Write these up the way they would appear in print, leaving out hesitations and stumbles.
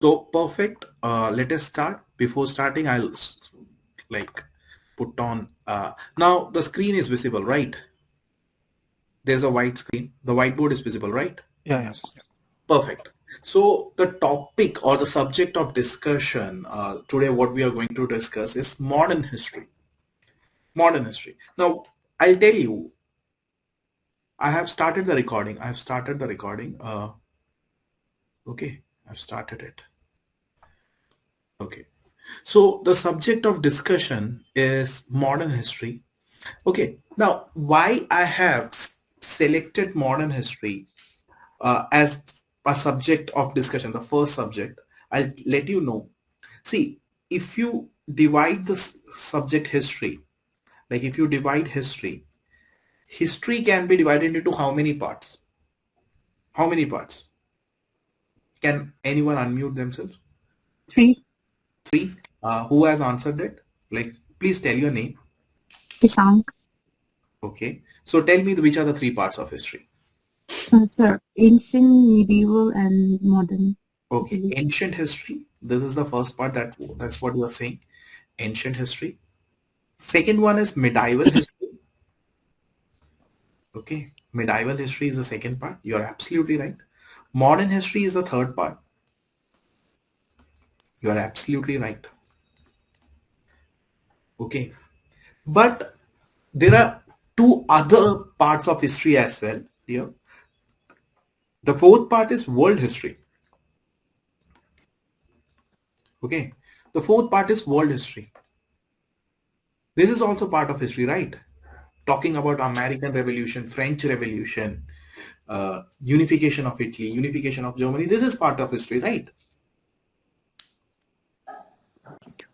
So perfect. Let us start. Before starting, I'll like put on. Now the screen is visible, right? There's a white screen. The whiteboard is visible, right? Yeah, yes. Perfect. So the topic or the subject of discussion today, what we are going to discuss is modern history. Modern history. Now, I'll tell you. I have started the recording. I have started the recording. Okay, I've started it. Okay. So the subject of discussion is modern history. Okay. Now, why I have selected modern history as a subject of discussion, the first subject, I'll let you know. See, if you divide the subject history, like if you divide history, history can be divided into how many parts? How many parts? Can anyone unmute themselves? Three. Three. Who has answered it? Like, please tell your name. Isang. Okay. So tell me which are the three parts of history. Sir, ancient, medieval, and modern. Okay. Ancient history. This is the first part that's what you are saying. Ancient history. Second one is medieval history. Okay. Medieval history is the second part. You're absolutely right. Modern history is the third part. You are absolutely right. Okay. But there are two other parts of history as well here. The fourth part is world history. Okay. The fourth part is world history. This is also part of history, right? Talking about American Revolution, French Revolution, unification of Italy, unification of Germany. This is part of history, right?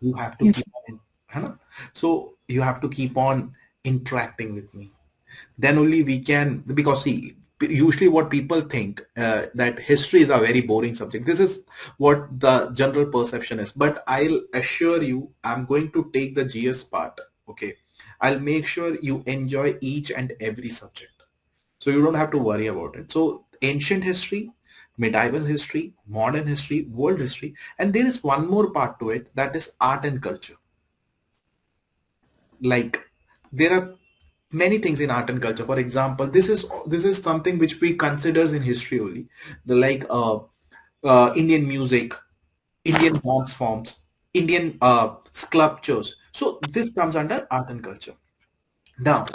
You have to Yes. keep on, so you have to keep on interacting with me. Then only we can, because see, usually what people think that history is a very boring subject. This is what the general perception is. But I'll assure you, I'm going to take the GS part. Okay, I'll make sure you enjoy each and every subject. So you don't have to worry about it. So ancient history, medieval history, modern history, world history, and there is one more part to it, that is art and culture. Like there are many things in art and culture. For example, this is something which we considers in history only. The Indian music, Indian dance forms, Indian sculptures. So this comes under art and culture. Now,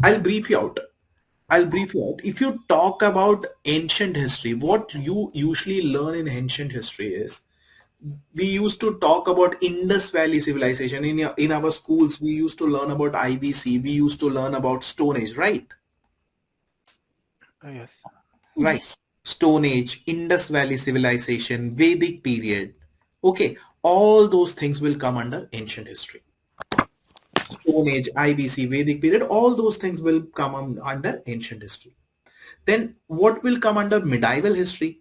I'll brief you out. I'll brief you out. If you talk about ancient history, what you usually learn in ancient history is we used to talk about Indus Valley civilization in our schools. We used to learn about IBC. We used to learn about Stone Age, right? Yes. Right. Yes. Stone Age, Indus Valley civilization, Vedic period. Okay, all those things will come under ancient history. Stone Age, IBC, Vedic period, all those things will come under ancient history. Then what will come under medieval history?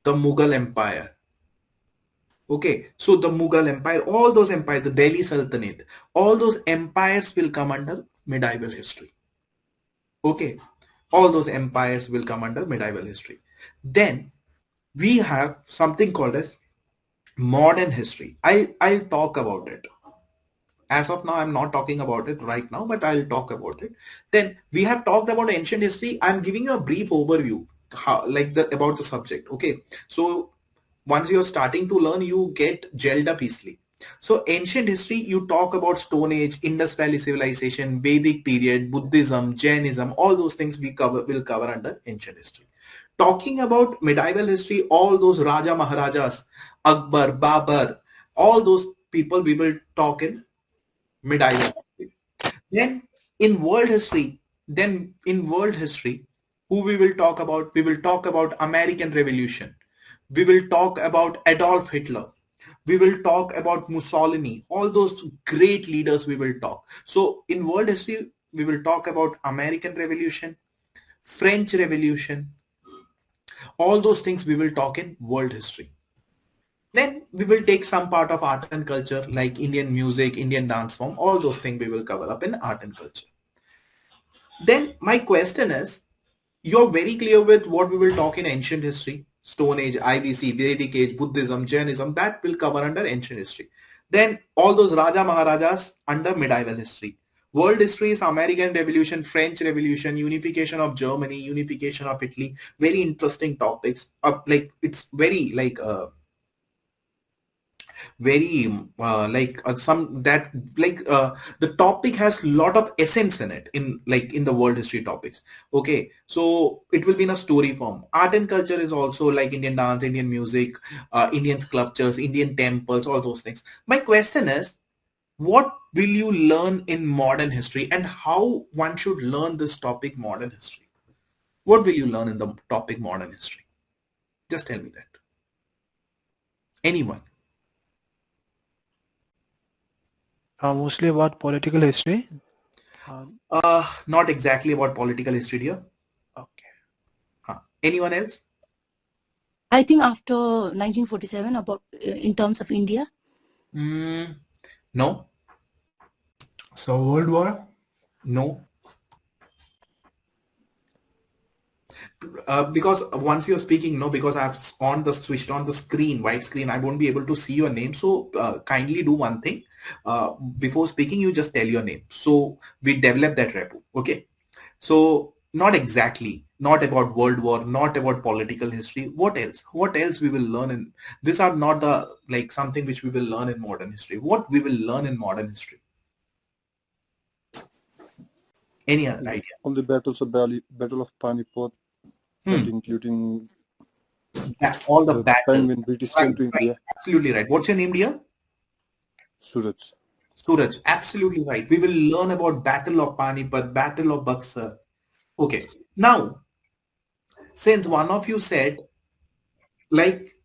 The Mughal Empire. Okay, so the Mughal Empire, all those empires, the Delhi Sultanate, all those empires will come under medieval history. Okay, all those empires will come under medieval history. Then we have something called as modern history. I'll talk about it. As of now, I'm not talking about it right now, but I'll talk about it. Then we have talked about ancient history. I'm giving you a brief overview, about the subject. Okay, so once you're starting to learn, you get gelled up easily. So ancient history, you talk about Stone Age, Indus Valley civilization, Vedic period, Buddhism, Jainism, all those things will cover under ancient history. Talking about medieval history, all those Raja Maharajas, Akbar, Babar, all those people we will talk in medieval history. Then in world history, who we will talk about? We will talk about American Revolution. We will talk about Adolf Hitler. We will talk about Mussolini. All those great leaders we will talk. So in world history, we will talk about American Revolution, French Revolution. All those things we will talk in world history. Then we will take some part of art and culture like Indian music, Indian dance form, all those things we will cover up in art and culture. Then my question is, you're very clear with what we will talk in ancient history. Stone Age, IBC, Vedic Age, Buddhism, Jainism, that will cover under ancient history. Then all those Raja Maharajas under medieval history. World history is American Revolution, French Revolution, unification of Germany, unification of Italy. Very interesting topics. Like it's very like very some that the topic has lot of essence in it in like in the world history topics. Okay, so it will be in a story form. Art and culture is also like Indian dance, Indian music, Indian sculptures, Indian temples, all those things. My question is, what will you learn in modern history and how one should learn this topic modern history? What will you learn in the topic modern history? Just tell me that. Anyone? Mostly about political history. Uh, Not exactly about political history here. okay. Anyone else? I think after 1947, about in terms of India. No. So World War? No. Because once you're speaking, no, because I've switched on the screen, white screen, I won't be able to see your name. So kindly do one thing. Before speaking, you just tell your name. So we develop that rapport. Okay. So not exactly, not about World War, not about political history. What else? What else we will learn in? These are not the like something which we will learn in modern history. What we will learn in modern history? Any idea? On the battles of Battle of Panipat, and including All the the battles. time when British came to India. Absolutely right. What's your name, dear? Suraj. Suraj. Absolutely right. We will learn about Battle of Panipat, Battle of Buxar. Okay. Now, since one of you said, like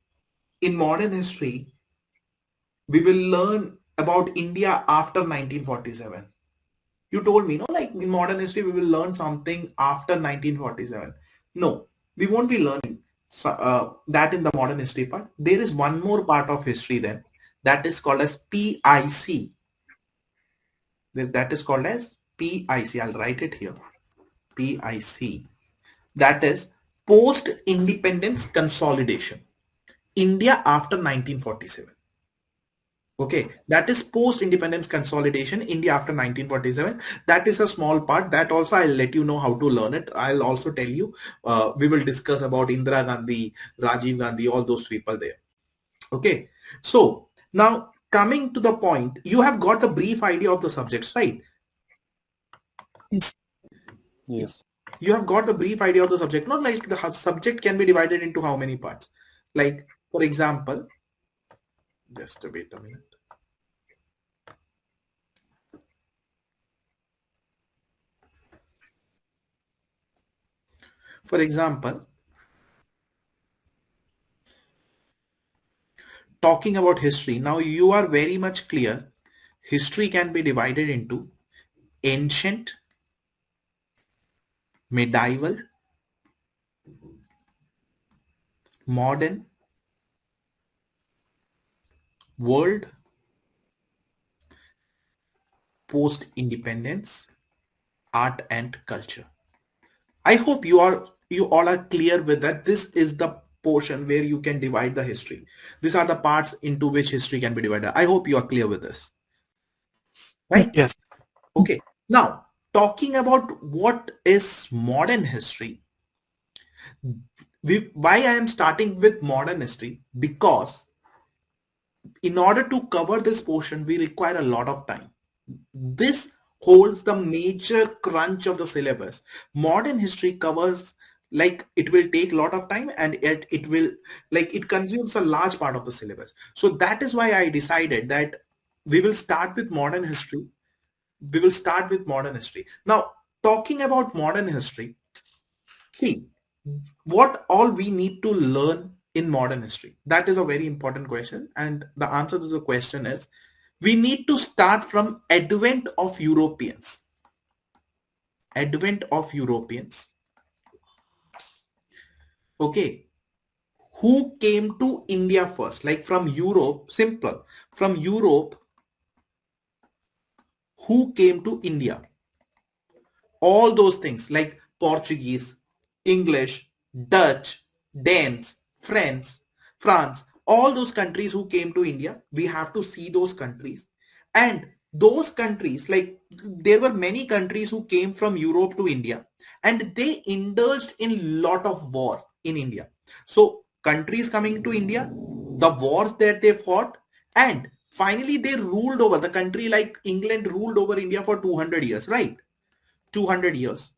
in modern history, we will learn about India after 1947. You told me, no, like in modern history, we will learn something after 1947. No, we won't be learning that in the modern history part. There is one more part of history then that is called as PIC. That is called as PIC. I'll write it here. PIC. That is post-independence consolidation. India after 1947. Okay, that is post-independence consolidation, India after 1947. That is a small part. That also I'll let you know how to learn it. I'll also tell you, we will discuss about Indira Gandhi, Rajiv Gandhi, all those people there. Okay, so now coming to the point, you have got a brief idea of the subjects, right? Yes. You have got the brief idea of the subject, not like the subject can be divided into how many parts. Like, for example, just wait a minute. For example, talking about history, now you are very much clear. History can be divided into ancient, medieval, modern, world, post-independence, art and culture. I hope you all are clear with that. This is the portion where you can divide the history. These are the parts into which history can be divided. I hope you are clear with this. Right? Yes. Okay. Now, talking about what is modern history, why I am starting with modern history, because in order to cover this portion, we require a lot of time. This holds the major crunch of the syllabus. Modern history covers like it will take a lot of time and it will like it consumes a large part of the syllabus. So that is why I decided that we will start with modern history. We will start with modern history. Now, talking about modern history, see what all we need to learn in modern history. That is a very important question. And the answer to the question is we need to start from advent of Europeans. Advent of Europeans. Okay. Who came to India first? Like from Europe, simple. From Europe, who came to India? All those things like Portuguese, English, Dutch, Danes, France, all those countries who came to India, we have to see those countries. And those countries, like there were many countries who came from Europe to India, and they indulged in lot of war in India. So countries coming to India, the wars that they fought, and finally they ruled over the country. Like England ruled over India for 200 years, right? 200 years.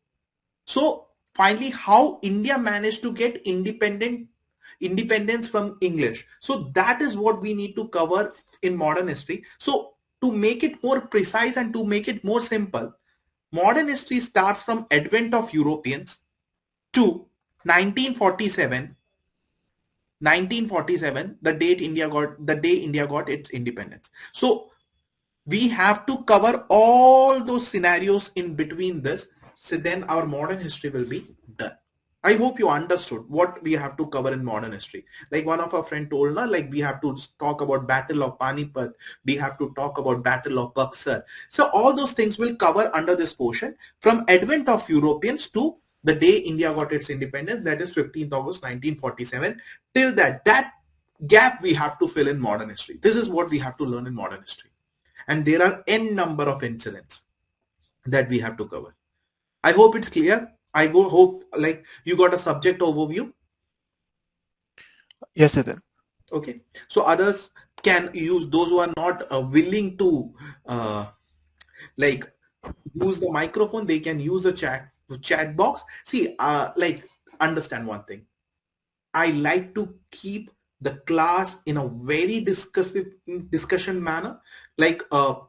So finally, how India managed to get independence from English. So that is what we need to cover in modern history. So to make it more precise and to make it more simple, modern history starts from advent of Europeans to 1947. 1947, the day India got its independence. So we have to cover all those scenarios in between this, so then our modern history will be done. I hope you understood what we have to cover in modern history. Like one of our friend told us, like we have to talk about Battle of Panipat, we have to talk about Battle of Buxar. So all those things will cover under this portion from advent of Europeans to the day India got its independence, that is 15th August 1947. Till that gap we have to fill in modern history. This is what we have to learn in modern history. And there are n number of incidents that we have to cover. I hope it's clear. Hope like you got a subject overview. Yes, Nitin. Okay, so others can use, those who are not willing to like use the microphone, they can use the chat box. See, like understand one thing. I like to keep the class in a very discussion manner. Like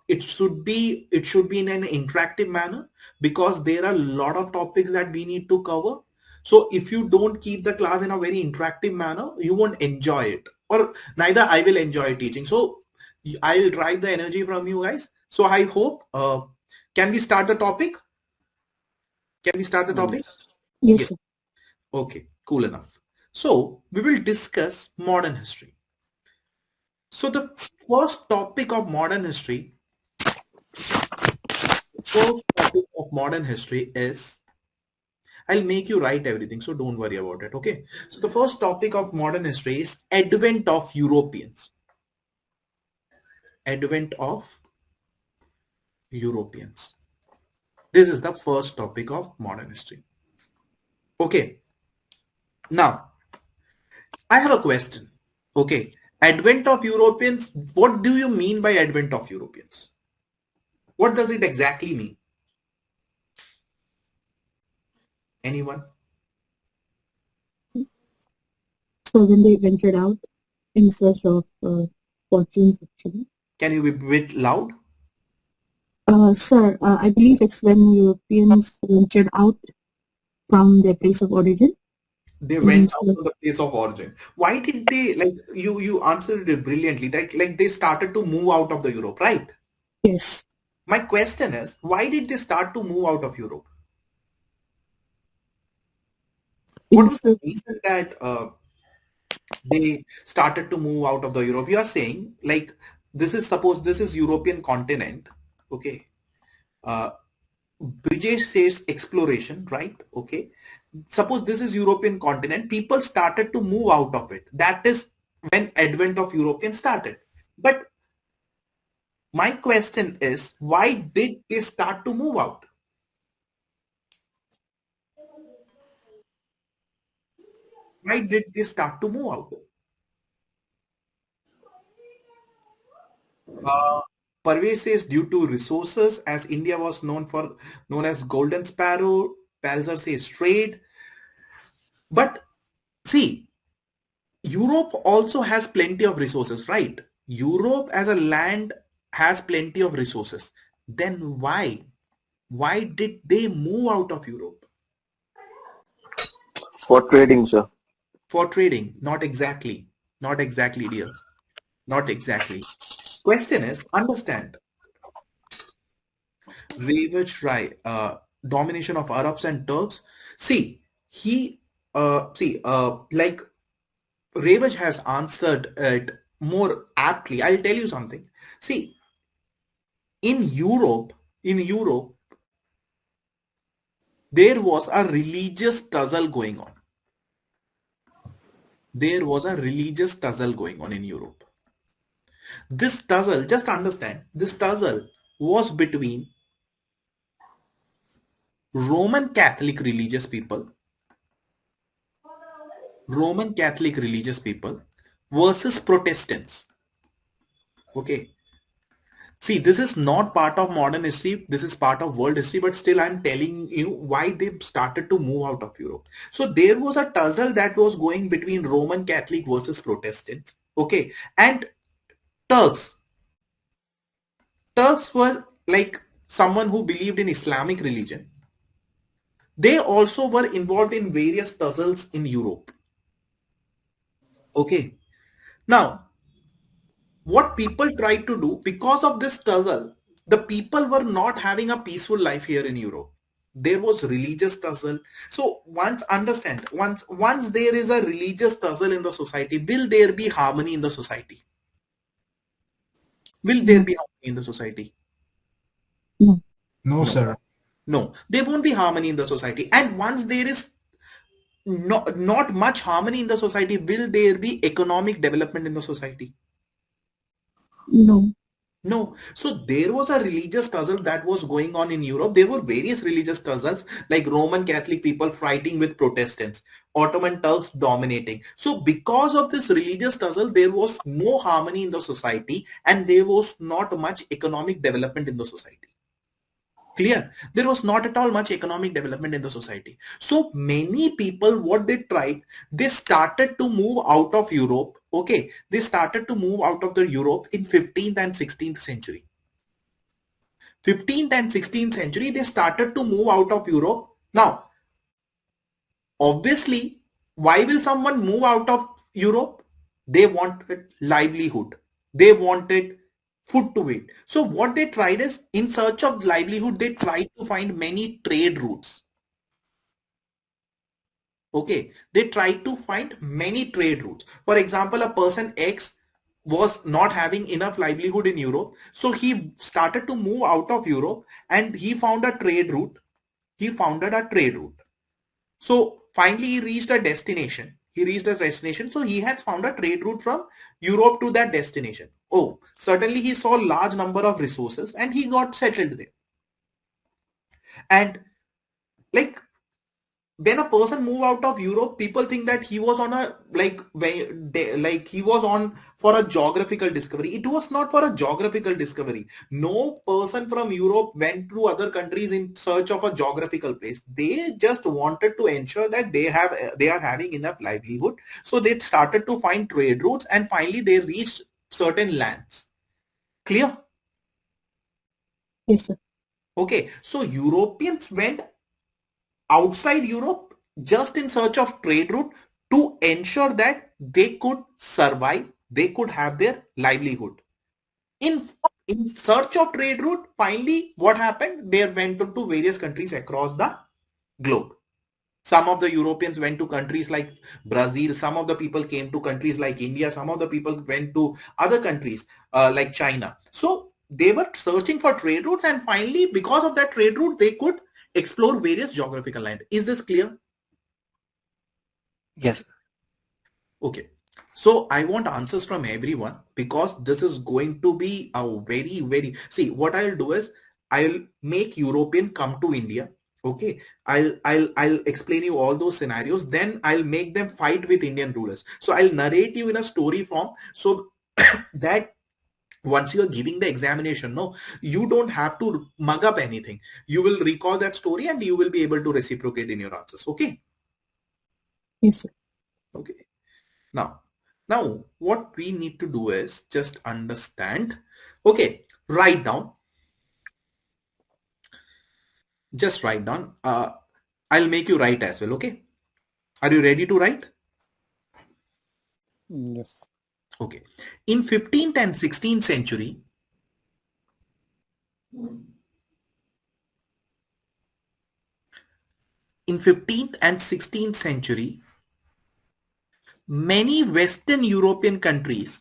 it should be in an interactive manner, because there are a lot of topics that we need to cover. So if you don't keep the class in a very interactive manner, you won't enjoy it, or neither I will enjoy teaching. So I'll drive the energy from you guys. So I hope can we start the topic? Can we start the topic? Yes. Yes, Yes. sir. Okay, cool enough. So we will discuss modern history. So the first topic of modern history, is, I'll make you write everything, so don't worry about it. Okay. So the first topic of modern history is advent of Europeans. Advent of Europeans. This is the first topic of modern history. Okay. Now I have a question. Okay. Advent of Europeans. What do you mean by advent of Europeans? What does it exactly mean? Anyone? So when they ventured out in search of fortunes, actually. Can you be a bit loud? Sir, I believe it's when Europeans ventured out from their place of origin They in went out search. from the place of origin. Why did they, like you answered it brilliantly, like they started to move out of the Europe, right? Yes. My question is, why did they start to move out of Europe? What In was the search. reason that they started to move out of the Europe? You are saying, like, suppose this is European continent, okay? Uh, Brijesh says exploration, right? Okay. Suppose this is European continent, people started to move out of it. That is when advent of European started. But my question is, why did they start to move out? Why did they start to move out? Uh, Parvez says due to resources, as India was known as Golden Sparrow. Palzer says trade. But see, Europe also has plenty of resources, right? Europe as a land has plenty of resources. Then why? Why did they move out of Europe? For trading, sir. For trading? Not exactly. Not exactly, dear. Not exactly. Question is, understand, Ravage Rai, domination of Arabs and Turks. See, like Ravage has answered it more aptly. I'll tell you something. See, in Europe, there was a religious tussle going on. there was a religious tussle going on in Europe. This tussle, just understand, this tussle was between Roman Catholic religious people, Roman Catholic religious people versus Protestants. Okay. See, this is not part of modern history. This is part of world history, but still I'm telling you why they started to move out of Europe. So there was a tussle that was going between Roman Catholic versus Protestants. Okay. And Turks. Turks were like someone who believed in Islamic religion. They also were involved in various tussles in Europe. Okay. Now, what people tried to do because of this tussle, the people were not having a peaceful life here in Europe. There was religious tussle. So once there is a religious tussle in the society, will there be harmony in the society? Will there No, be harmony in the society? no, No, No. sir. No. There won't be harmony in the society. And once there is not much harmony in the society, will there be economic development in the society? no. No. So there was a religious tussle that was going on in Europe. There were various religious tussles, like Roman Catholic people fighting with Protestants, Ottoman Turks dominating. So because of this religious tussle, there was no harmony in the society and there was not much economic development in the society. Clear? There was not at all much economic development in the society. So many people, what they tried, they started to move out of Europe. Okay, they started to move out of the Europe in 15th and 16th century. 15th and 16th century, they started to move out of Europe. Now, obviously, why will someone move out of Europe? They wanted livelihood. They wanted food to eat. So what they tried is, in search of livelihood, they tried to find many trade routes. Okay, they tried to find many trade routes. For example, a person X was not having enough livelihood in Europe, so he started to move out of Europe and he found a trade route. He founded a trade route. So finally he reached a destination. He reached a destination. So he has found a trade route from Europe to that destination. Oh, certainly he saw large number of resources and he got settled there. And like when a person move out of Europe, people think that he was on a like he was on for a geographical discovery. It was not for a geographical discovery. No person from Europe went to other countries in search of a geographical place. They just wanted to ensure that they are having enough livelihood. So they started to find trade routes and finally they reached certain lands. Clear? Yes, sir. Okay. So Europeans went outside Europe just in search of trade route to ensure that they could survive, they could have their livelihood. In, in search of trade route, finally, what happened? They went to various countries across the globe. Some of the Europeans went to countries like Brazil. Some of the people came to countries like India. Some of the people went to other countries like China. So they were searching for trade routes and finally, because of that trade route, they could explore various geographical lines. Is this clear? Yes. Okay. So I want answers from everyone because this is going to be a very, see, what I'll do is I'll make European come to India. Okay. I'll explain you all those scenarios. Then I'll make them fight with Indian rulers. So I'll narrate you in a story form so that once you're giving the examination, no, you don't have to mug up anything. You will recall that story and you will be able to reciprocate in your answers. Okay. Yes, sir. Okay. Now, what we need to do is just understand. Okay, write down. Just write down. I'll make you write as well. Okay. Are you ready to write? Yes. Okay. In 15th and 16th century, in 15th and 16th century, many Western European countries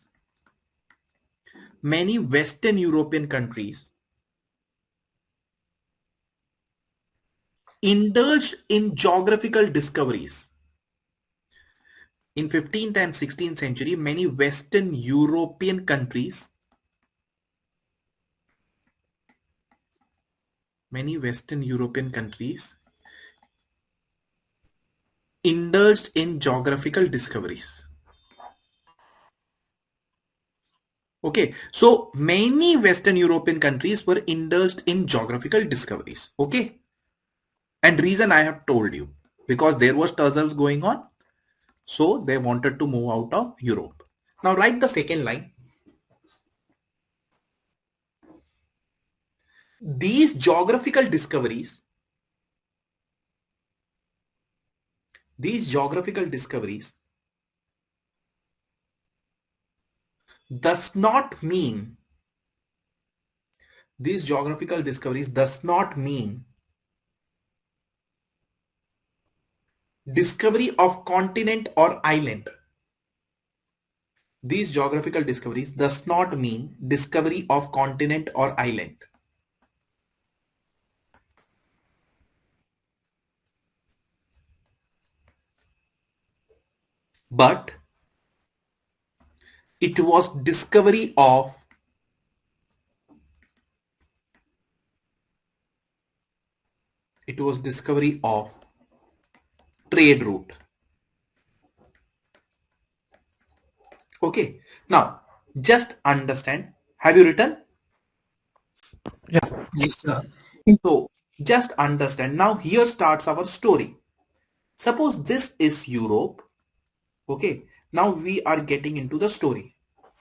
indulged in geographical discoveries. in 15th and 16th century, many Western European countries indulged in geographical discoveries. Okay, so many Western European countries were indulged in geographical discoveries. Okay, and reason I have told you, because there was tussles going on, so they wanted to move out of Europe. Now write the second line. These geographical discoveries does not mean these geographical discoveries does not mean discovery of continent or island. These geographical discoveries does not mean discovery of continent or island. But it was discovery of trade route. Okay, now just understand. Have you written? Yeah. Yes, sir. So just understand. Now here starts our story. Suppose this is Europe. Okay, now we are getting into the story.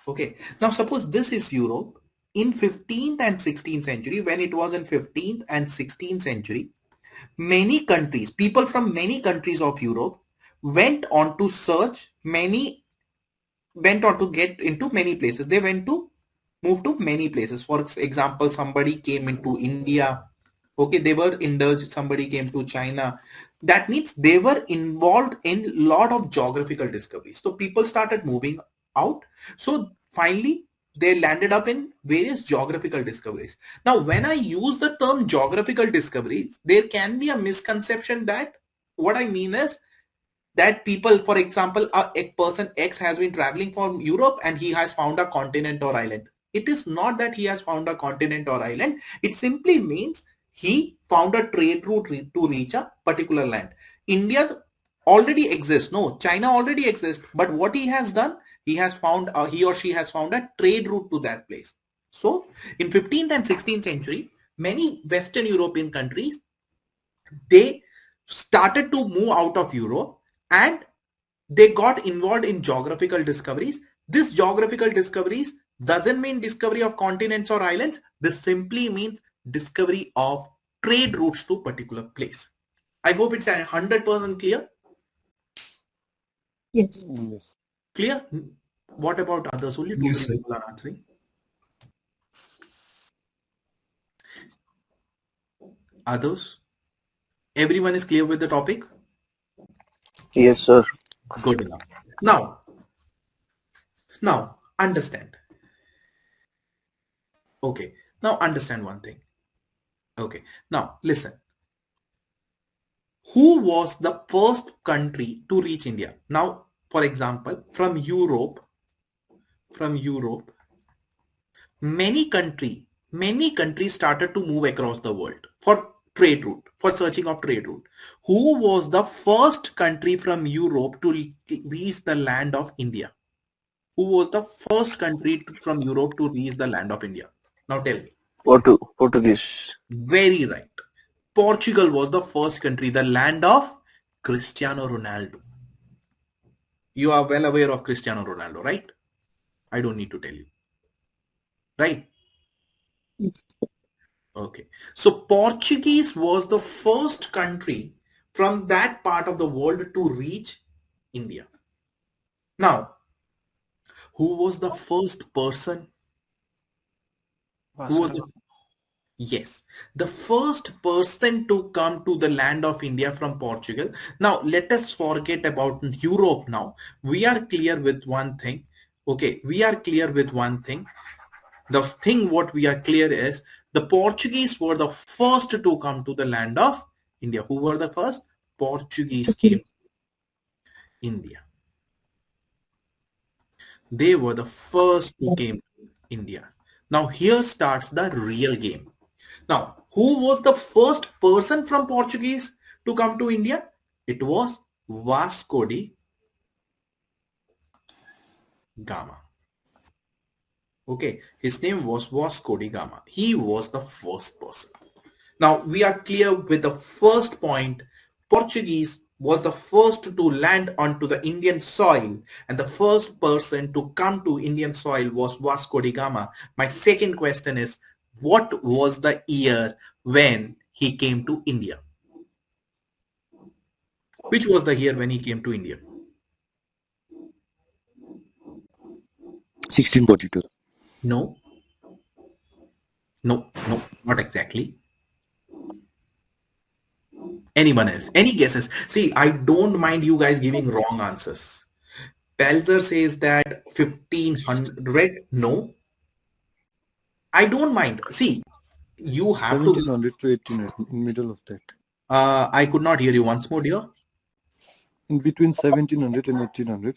Okay, now suppose this is Europe in 15th and 16th century. When it was in 15th and 16th century, many countries, people from many countries of Europe went on to get into many places. They went to move to many places. For example, somebody came into India. Okay, they were indulged. Somebody came to China. That means they were involved in a lot of geographical discoveries. So people started moving out. So finally, they landed up in various geographical discoveries. Now, when I use the term geographical discoveries, there can be a misconception that what I mean is that people, for example, a person X has been traveling from Europe and he has found a continent or island. It is not that he has found a continent or island. It simply means he found a trade route to reach a particular land. India already exists. No, China already exists. But what he has done, he or she has found a trade route to that place. So in 15th and 16th century, many Western European countries, they started to move out of Europe and they got involved in geographical discoveries. This geographical discoveries doesn't mean discovery of continents or islands. This simply means discovery of trade routes to particular place. I hope it's 100% clear. Yes. Yes. Clear? What about others? Only two Yes, sir. people are answering. Others? Everyone is clear with the topic? Yes, sir. Good enough. Now understand. Okay. Now understand one thing. Okay. Now listen. Who was the first country to reach India? Now, for example, from Europe, many countries started to move across the world for trade route, for searching of trade route. Who was the first country from Europe to reach the land of India? Who was the first country from Europe to reach the land of India? Now tell me. Portuguese. Very right. Portugal was the first country, the land of Cristiano Ronaldo. You are well aware of Cristiano Ronaldo, right? I don't need to tell you. Right? Yes. Okay. So Portuguese was the first country from that part of the world to reach India. Now, who was the first person? Who was the Yes, the first person to come to the land of India from Portugal. Now, let us forget about Europe now. We are clear with one thing. Okay, we are clear with one thing. The thing what we are clear is the Portuguese were the first to come to the land of India. Who were the first? Portuguese came to India. They were the first who came to India. Now here starts the real game. Now, who was the first person from Portuguese to come to India? It was Vasco da Gama. Okay, his name was Vasco da Gama. He was the first person. Now we are clear with the first point. Portuguese was the first to land onto the Indian soil, and the first person to come to Indian soil was Vasco da Gama. My second question is, what was the year when he came to India? Which was the year when he came to India? 1642. No, no, no, not exactly. Anyone else? Any guesses? See, I don't mind you guys giving wrong answers. Pelzer says that 1500. No, I don't mind. See, you have to. 1700 to 1800, in middle of that. I could not hear you once more, dear. In between 1700 and 1800.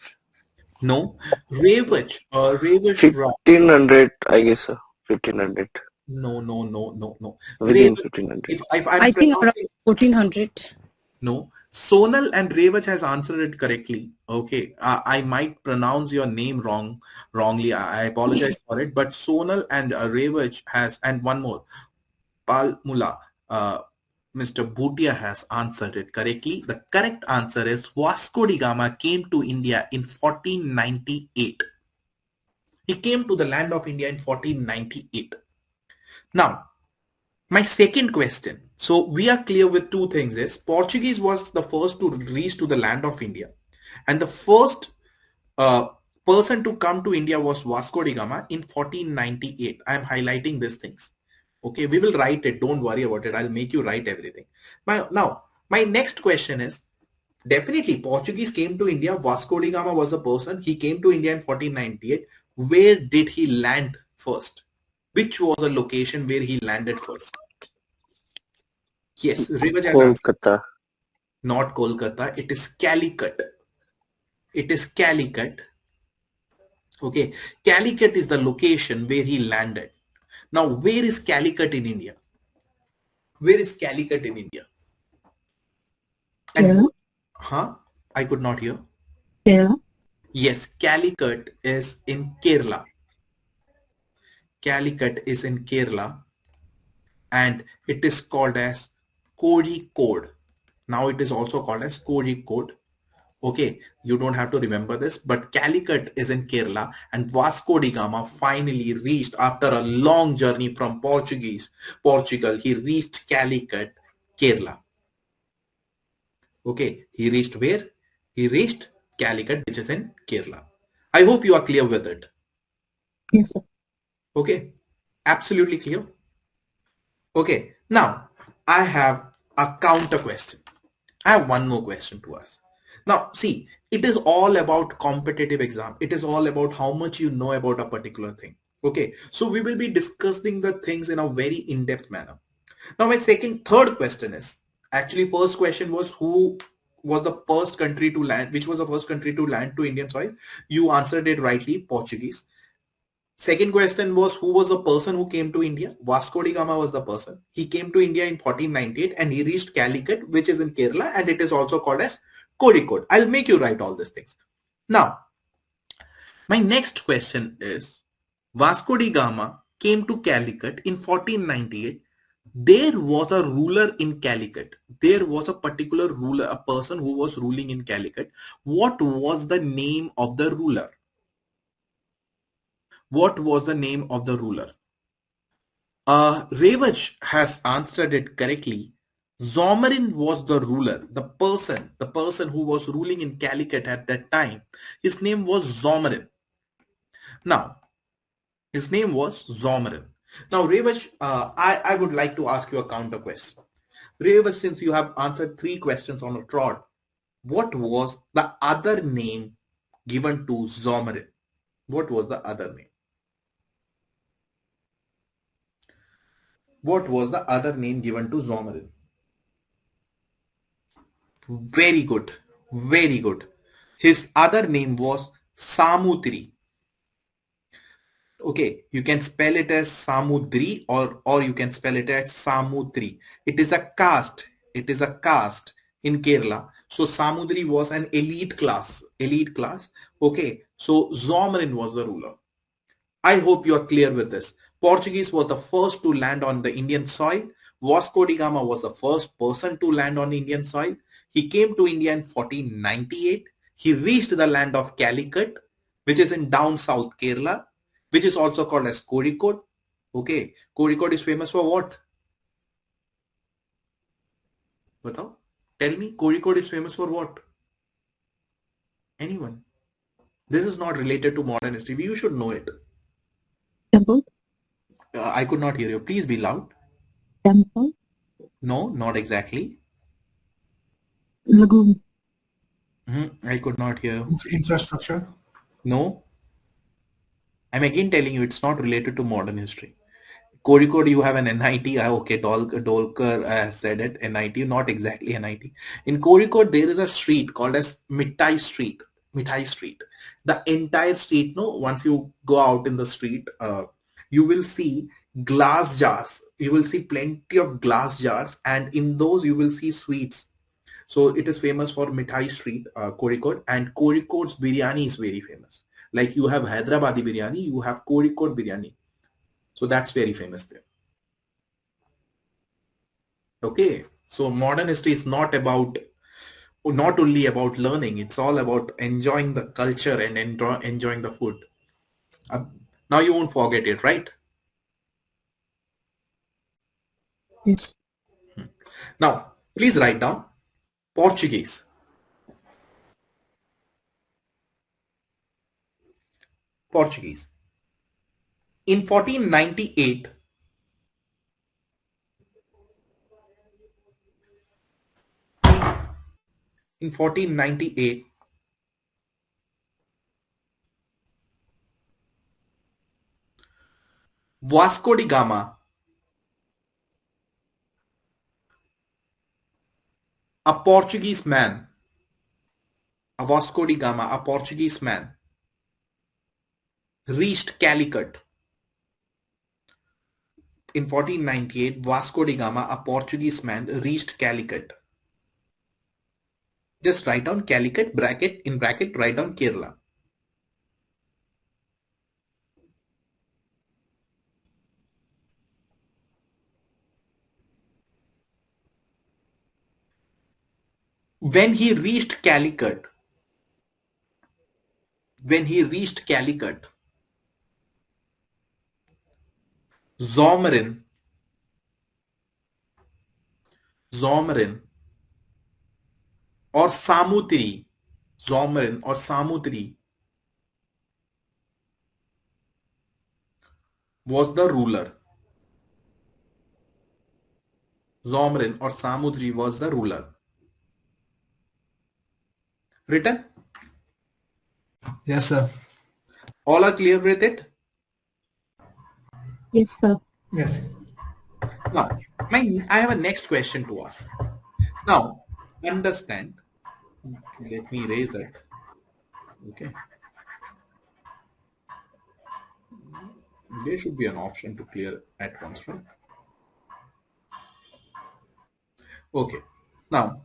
No, Ravage. Ravage. 1500, I guess, sir. 1500. No, no, no, no, no. Within Ravage. 1500. If I'm I think around pronouncing. 1400. No, Sonal and Ravage has answered it correctly. Okay, I might pronounce your name wrongly. I apologize for it. But Sonal and Ravage has, and one more, Palmula, Mr. Bhutia has answered it correctly. The correct answer is Vasco da Gama came to India in 1498. He came to the land of India in 1498. Now, my second question. So we are clear with two things is Portuguese was the first to reach to the land of India. And the first uh, person to come to India was Vasco da Gama in 1498. I am highlighting these things. Okay, we will write it. Don't worry about it. I'll make you write everything. Now, my next question is, definitely Portuguese came to India. Vasco da Gama was the person. He came to India in 1498. Where did he land first? Which was a location where he landed first? Yes, Rivaj has answered. Kolkata. Not Kolkata. It is Calicut. It is Calicut. Okay, Calicut is the location where he landed. Now, where is Calicut in India? Where is Calicut in India? And Kerala. huh? I could not hear. Kerala. Yes, Calicut is in Kerala. Calicut is in Kerala, and it is called as Kozhikode. Now it is also called as Kozhikode. Okay, you don't have to remember this, but Calicut is in Kerala, and Vasco da Gama finally reached after a long journey from Portugal. He reached Calicut, Kerala. Okay, he reached where? He reached Calicut, which is in Kerala. I hope you are clear with it. Yes, sir. Okay, absolutely clear. Okay, now I have a counter question. I have one more question to ask. Now, see, it is all about competitive exam. It is all about how much you know about a particular thing. Okay, so we will be discussing the things in a very in-depth manner. Now, my third question is, actually, first question was who was the first country to land, which was the first country to land to Indian soil? You answered it rightly, Portuguese. Second question was who was the person who came to India? Vasco da Gama was the person. He came to India in 1498 and he reached Calicut, which is in Kerala, and it is also called as Kozhikode. I'll make you write all these things. Now, my next question is Vasco da Gama came to Calicut in 1498. There was a ruler in Calicut. There was a particular ruler, a person who was ruling in Calicut. What was the name of the ruler? What was the name of the ruler? Ravach has answered it correctly. Zomarin was the ruler, the person who was ruling in Calicut at that time. His name was Zomarin. Now, his name was Zomarin. Now, Ravach, I would like to ask you a counter question. Ravach, since you have answered 3 questions on a trot, what was the other name given to Zomarin? What was the other name? What was the other name given to Zomarin? Very good. Very good. His other name was Samutri. Okay, you can spell it as Samudri or you can spell it as Samudri. It is a caste. It is a caste in Kerala. So Samudri was an elite class. Elite class. Okay, so Zomrin was the ruler. I hope you are clear with this. Portuguese was the first to land on the Indian soil. Vasco da Gama was the first person to land on Indian soil. He came to India in 1498. He reached the land of Calicut, which is in down south Kerala, which is also called as Kozhikode. Okay, Kozhikode is famous for what? Batao? Tell me, Kozhikode is famous for what? Anyone? This is not related to modern history. You should know it. Temple? I could not hear you. Please be loud. Temple? No, not exactly. Lagoon? I could not hear. Infrastructure. No. I'm again telling you it's not related to modern history. Kozhikode, you have an NIT. Okay, Dolkar said it. NIT, not exactly NIT. In Kozhikode, there is a street called as Mithai Street. Mithai Street. The entire street, no, once you go out in the street, you will see glass jars. You will see plenty of glass jars, and in those you will see sweets. So it is famous for Mithai Street, Kozhikode, and Kozhikode's biryani is very famous. Like you have Hyderabadi biryani, you have Kozhikode biryani. So that's very famous there. Okay. So modern history is not only about learning. It's all about enjoying the culture and enjoying the food. Uh, Now you won't forget it, right? Yes. Now, please write down Portuguese. Portuguese. In 1498, in 1498, Vasco da Gama, a Portuguese man, a Vasco da Gama, a Portuguese man, reached Calicut. In 1498, Vasco da Gama, a Portuguese man, reached Calicut. Just write down Calicut, bracket, in bracket, write down Kerala. When he reached Calicut, Zomrin or Samutri, Zomrin or Samutri was the ruler. Zomrin or Samudri was the ruler. Written? Yes, sir. All are clear with it? Yes, sir. Yes. Now, I have a next question to ask. Now, understand. Let me erase it. Okay. There should be an option to clear at once, right? Okay. Now,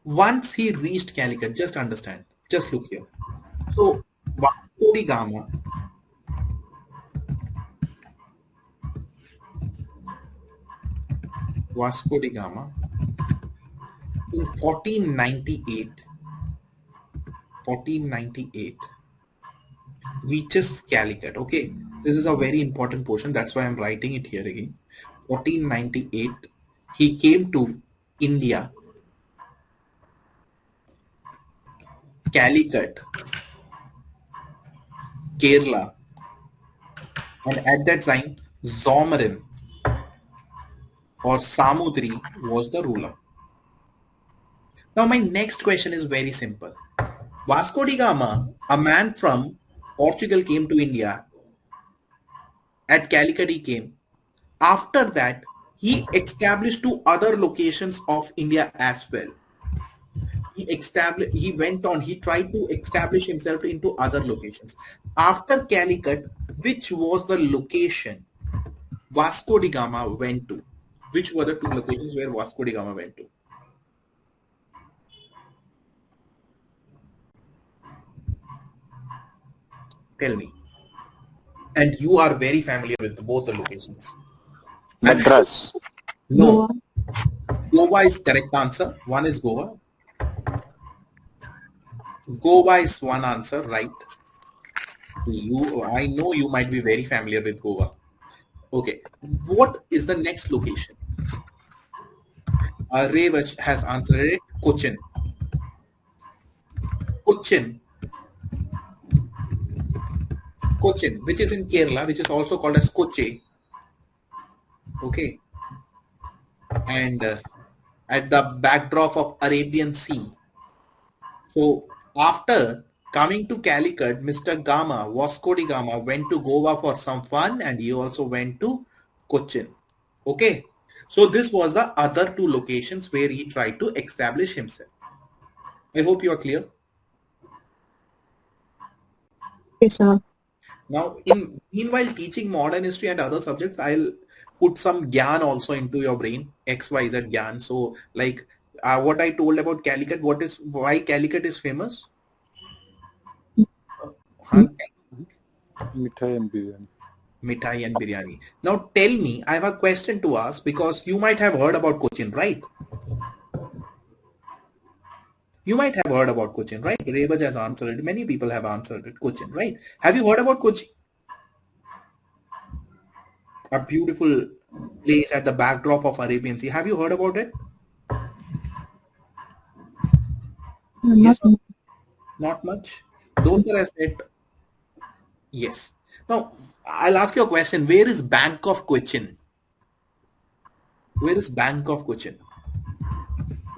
once he reached Calicut, just understand. Just look here. So, Vasco da Gama in 1498 reaches Calicut. Okay, this is a very important portion. That's why I'm writing it here again. 1498, he came to India, Calicut, Kerala, and at that time, Zomarin or Samudri was the ruler. Now, my next question is very simple. Vasco da Gama, a man from Portugal, came to India. At Calicut he came. After that, he established two other locations of India as well. he went on, he tried to establish himself into other locations. After Calicut, which was the location Vasco da Gama went to? Which were the two locations where Vasco da Gama went to? Tell me. And you are very familiar with both the locations. I'm sure. Madras. No, Goa. Goa is correct answer. One is Goa. Goa is one answer, right? I know you might be very familiar with Goa. Okay. What is the next location? Revach has answered it. Cochin. Cochin. Cochin, which is in Kerala, which is also called as Kochi. Okay. And at the backdrop of Arabian Sea. So after coming to Calicut, Mr. Gama, Vasco da Gama, went to Goa for some fun, and he also went to Cochin. Okay. So this was the other two locations where he tried to establish himself. I hope you are clear. Yes, sir. Now, meanwhile teaching modern history and other subjects, I'll put some gyan also into your brain, XYZ gyan. So, like what I told about Calicut, why Calicut is famous? Huh? Mithai and biryani. Mithai and biryani. Now, tell me, I have a question to ask because you might have heard about Cochin, right? You might have heard about Cochin, right? Rebaj has answered it. Many people have answered it. Cochin, right? Have you heard about Cochin? A beautiful place at the backdrop of Arabian Sea. Have you heard about it? Yes, Not not much. Those are I said yes. Now I'll ask you a question. Where is Bank of Cochin? Where is Bank of Cochin?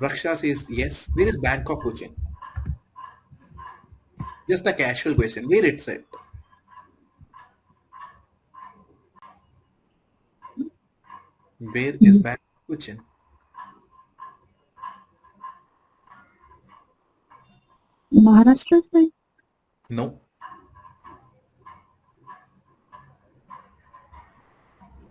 Raksha says yes. Where is Bank of Cochin? Just a casual question. Where it's at? Where is Bank of Cochin? Maharashtra side. No.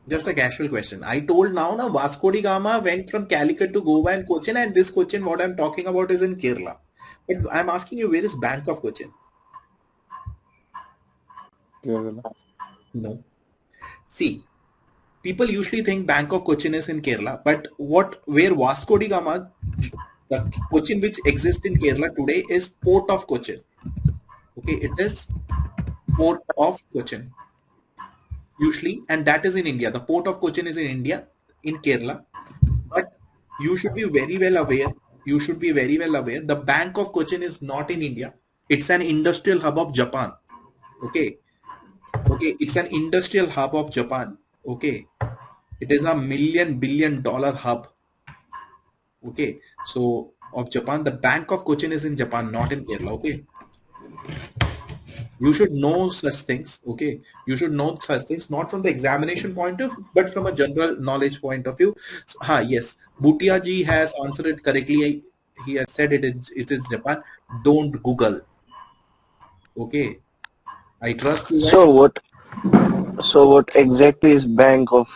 Just a casual question. I told now Vasco da Gama went from Calicut to Goa and Cochin, and this Cochin, what I'm talking about, is in Kerala. But I'm asking you, where is Bank of Cochin? Kerala. No. See, people usually think Bank of Cochin is in Kerala, but where Vasco da Gama, the Cochin which exists in Kerala today is Port of Cochin. Okay, it is Port of Cochin usually, and that is in India. The Port of Cochin is in India, in Kerala, but you should be very well aware. You should be very well aware. The Bank of Cochin is not in India. It's an industrial hub of Japan. Okay, okay, it's an industrial hub of Japan. Okay, it is a $1 billion hub. Okay, so of Japan, the Bank of Cochin is in Japan, not in Kerala. Okay, you should know such things. Okay, you should know such things not from the examination point of view, but from a general knowledge point of view. So, yes, Bhutia ji has answered it correctly. He has said it is Japan. Don't Google. Okay, I trust you guys. So what exactly is Bank of?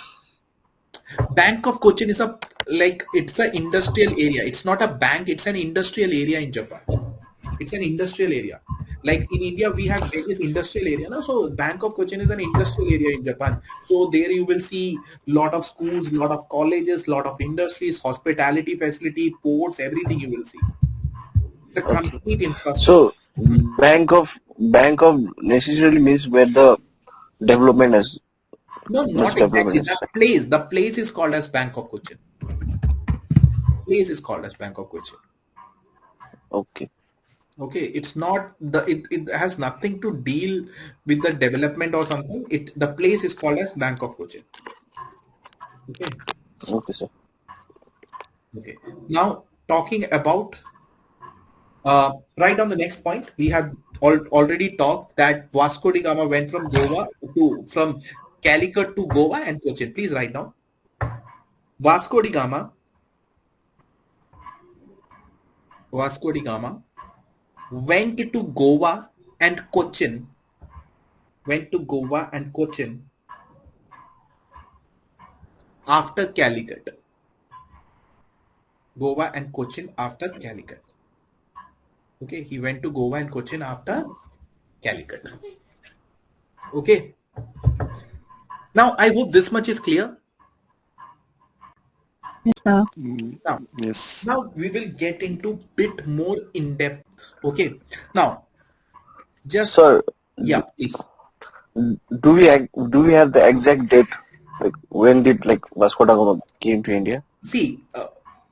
Bank of Cochin is it's an industrial area. It's not a bank. It's an industrial area in Japan. It's an industrial area. Like in India, we have various industrial area. No? So Bank of Cochin is an industrial area in Japan. So there you will see lot of schools, lot of colleges, lot of industries, hospitality facility, ports, everything you will see. It's a Okay. complete infrastructure. So Bank of necessarily means where the development is. No, not exactly. The place is called as Bank of Cochin. Place is called as Bank of Cochin. Okay. Okay, it's not it has nothing to deal with the development or something. The place is called as Bank of Cochin. Okay. Okay, sir. Okay. Now talking about right on the next point, we have already talked that Vasco da Gama went from Calicut to Goa and Cochin. Please write down. Vasco da Gama Vasco da Gama went to Goa and Cochin. Went to Goa and Cochin after Calicut. Goa and Cochin after Calicut. Okay, he went to Goa and Cochin after Calicut. Okay. Now I hope this much is clear. Yes, sir. Now, Yes. now we will get into bit more in depth. Okay. Now, just Sir, yeah, please. do we have the exact date? Like when did like Vasco da Gama came to India? See,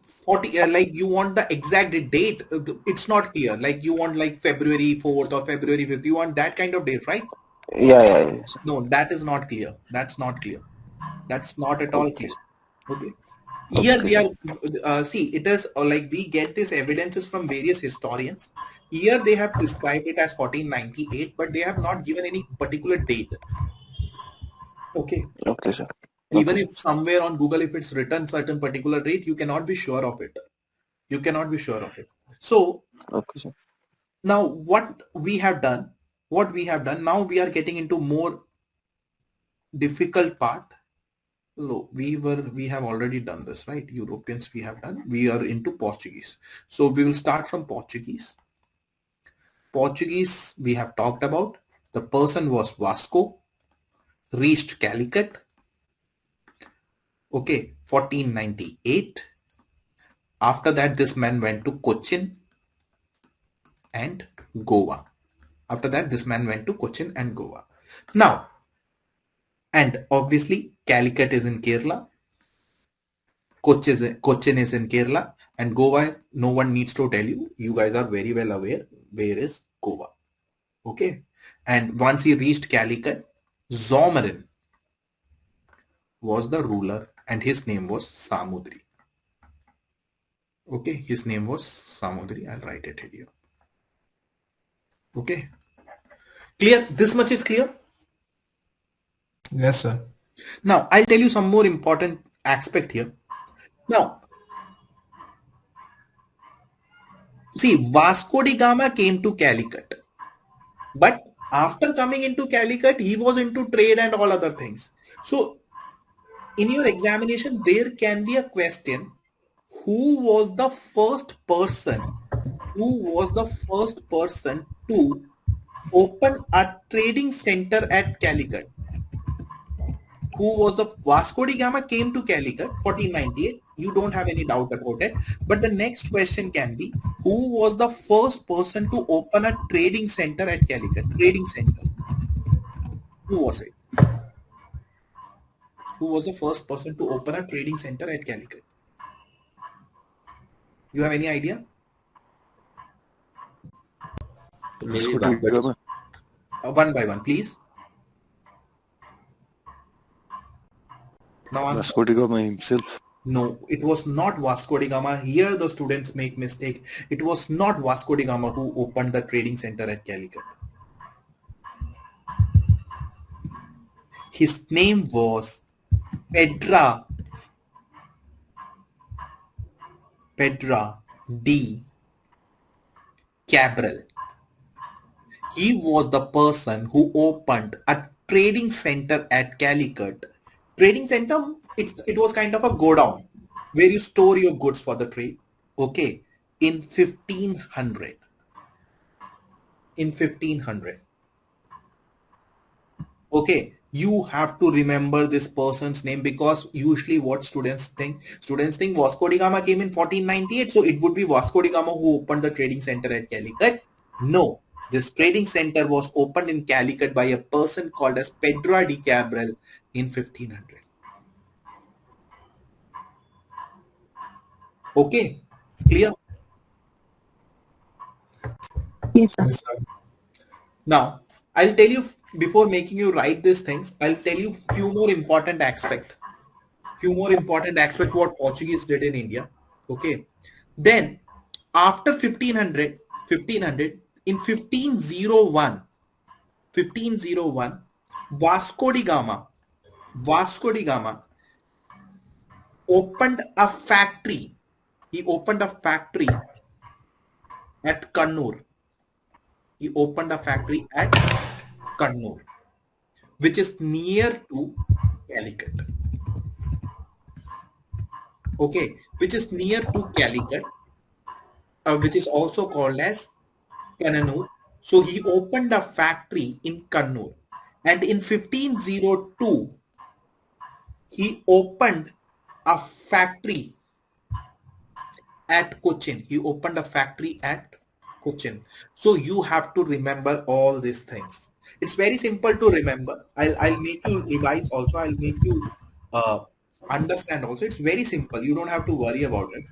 40 like you want the exact date. It's not clear. Like you want like February 4th or February 5th. You want that kind of date, right? Yeah. Sir. No, that is not clear. That's not clear. That's not at all Okay. clear. Okay. Here Okay, we sir. are, see, it is like we get this evidences from various historians. Here they have prescribed it as 1498, but they have not given any particular date. Okay. Okay, sir. Even Okay. if somewhere on Google, if it's written certain particular date, you cannot be sure of it. You cannot be sure of it. So Okay, sir. now what we have done, now we are getting into more difficult part. No, we have already done this, right? Europeans we have done. We are into Portuguese. So we will start from Portuguese. Portuguese we have talked about. The person was Vasco, reached Calicut. Okay, 1498. After that, this man went to Cochin and Goa. After that, this man went to Cochin and Goa. Now, and obviously, Calicut is in Kerala. Cochin is in Kerala, and Goa, no one needs to tell you. You guys are very well aware where is Goa. Okay. And once he reached Calicut, Zomarin was the ruler and his name was Samudri. Okay. His name was Samudri. I'll write it here. Okay. Clear? This much is clear? Yes, sir. Now, I'll tell you some more important aspect here. Now, see, Vasco da Gama came to Calicut. But after coming into Calicut, he was into trade and all other things. So, in your examination, there can be a question, who was the first person to open a trading center at Calicut? Who was the Vasco da Gama came to Calicut 1498? You don't have any doubt about it. But the next question can be, who was the first person to open a trading center at Calicut? Trading center. Who was it? Who was the first person to open a trading center at Calicut? You have any idea? Maybe Vasco da Gama. One by one, please. Now answer. Vasco da Gama himself. No, it was not Vasco da Gama. Here the students make mistake. It was not Vasco da Gama who opened the trading center at Calicut. His name was Pedra D. Cabral. He was the person who opened a trading center at Calicut. Trading center, it was kind of a godown where you store your goods for the trade. Okay, in 1500. In 1500. Okay, you have to remember this person's name, because usually what students think Vasco da Gama came in 1498, so it would be Vasco da Gama who opened the trading center at Calicut. No, this trading center was opened in Calicut by a person called as Pedro de Cabral in 1500. Okay, clear? Yes, sir. Yes, sir. Now, I'll tell you, before making you write these things, I'll tell you few more important aspect what Portuguese did in India. Okay. Then after 1500, in 1501, Vasco da Gama opened a factory. He opened a factory at Kannur. He opened a factory at Kannur, which is near to Calicut. Okay, which is near to Calicut, which is also called as Kannur. So he opened a factory in Kannur. And in 1502, he opened a factory at Cochin. He opened a factory at Cochin. So you have to remember all these things. It's very simple to remember. I'll make you revise also. I'll make you uh, understand also. It's very simple. You don't have to worry about it.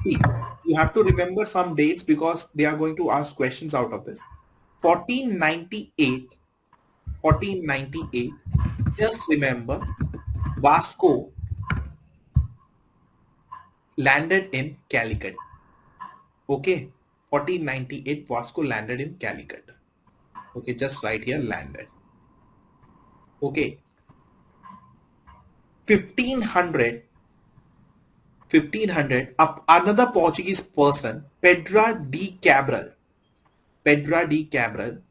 See, you have to remember some dates because they are going to ask questions out of this. 1498, 1498. Just remember, Vasco landed in Calicut. Okay, 1498 Vasco landed in Calicut. Okay, just right here landed. Okay, 1500, another Portuguese person, Pedro de Cabral. Pedro de Cabral.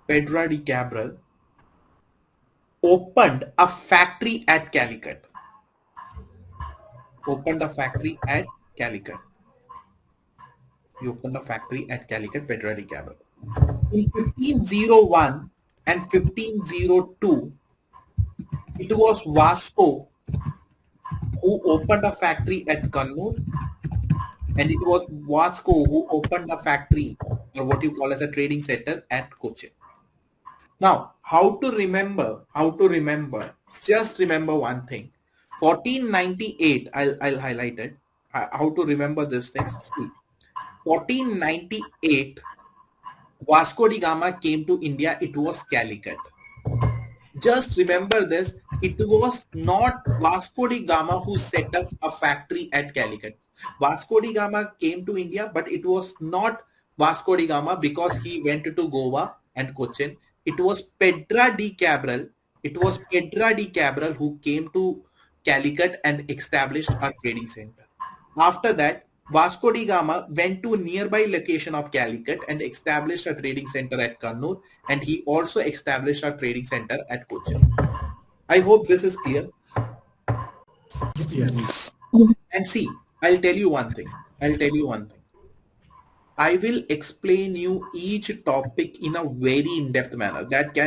Pedro de Cabral opened a factory at Calicut. Opened a factory at Calicut. He opened a factory at Calicut, Pedro de Cabral. In 1501 and 1502, it was Vasco who opened a factory at Kannur, and it was Vasco who opened a factory, or what you call as a trading center, at Cochin. Now, how to remember? Just remember one thing. 1498, I'll highlight it. How to remember these things? See, 1498, Vasco da Gama came to India. It was Calicut. Just remember this. It was not Vasco da Gama who set up a factory at Calicut. Vasco da Gama came to India, but it was not Vasco da Gama because he went to Goa and Cochin. It was Pedro de Cabral. It was Pedro de Cabral who came to Calicut and established a trading center. After that, Vasco da Gama went to a nearby location of Calicut and established a trading center at Kannur, and he also established a trading center at Cochin. I hope this is clear. Yes. And see, I'll tell you one thing. I will explain you each topic in a very in-depth manner.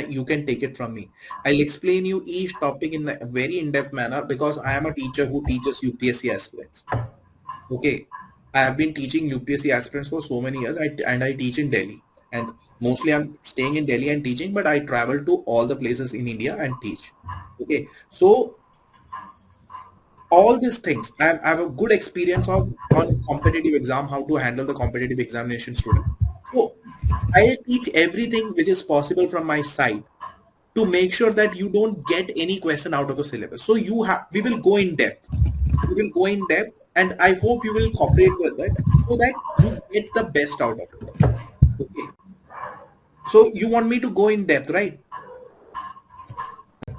You can take it from me. I'll explain you each topic in a very in-depth manner because I am a teacher who teaches UPSC aspirants. Okay, I have been teaching UPSC aspirants for so many years, and I teach in Delhi. And mostly I'm staying in Delhi and teaching, but I travel to all the places in India and teach. Okay, so all these things, I have a good experience on competitive exam, how to handle the competitive examination student. So I teach everything which is possible from my side to make sure that you don't get any question out of the syllabus. So we will go in depth. And I hope you will cooperate with it so that you get the best out of it. Okay. So you want me to go in depth, right?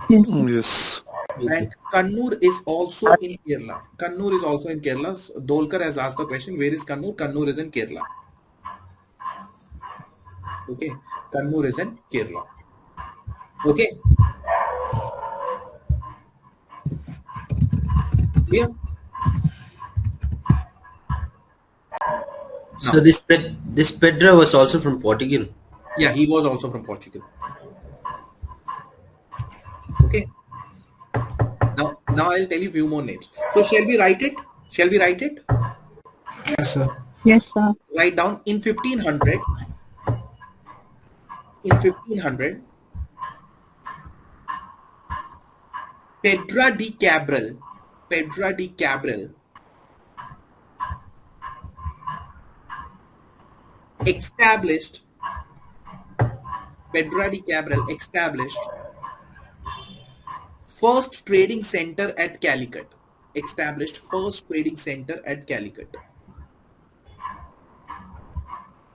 Yes. Yes. And Kannur is also in Kerala. Dolkar has asked the question, where is Kannur? Kannur is in Kerala. Okay. Kannur is in Kerala. Okay. Clear? So this Pedro was also from Portugal. Yeah, he was also from Portugal. Okay. Now I'll tell you a few more names. So shall we write it? Yes, sir. Yes, sir. Write down in 1500. Pedro de Cabral established first trading center at Calicut.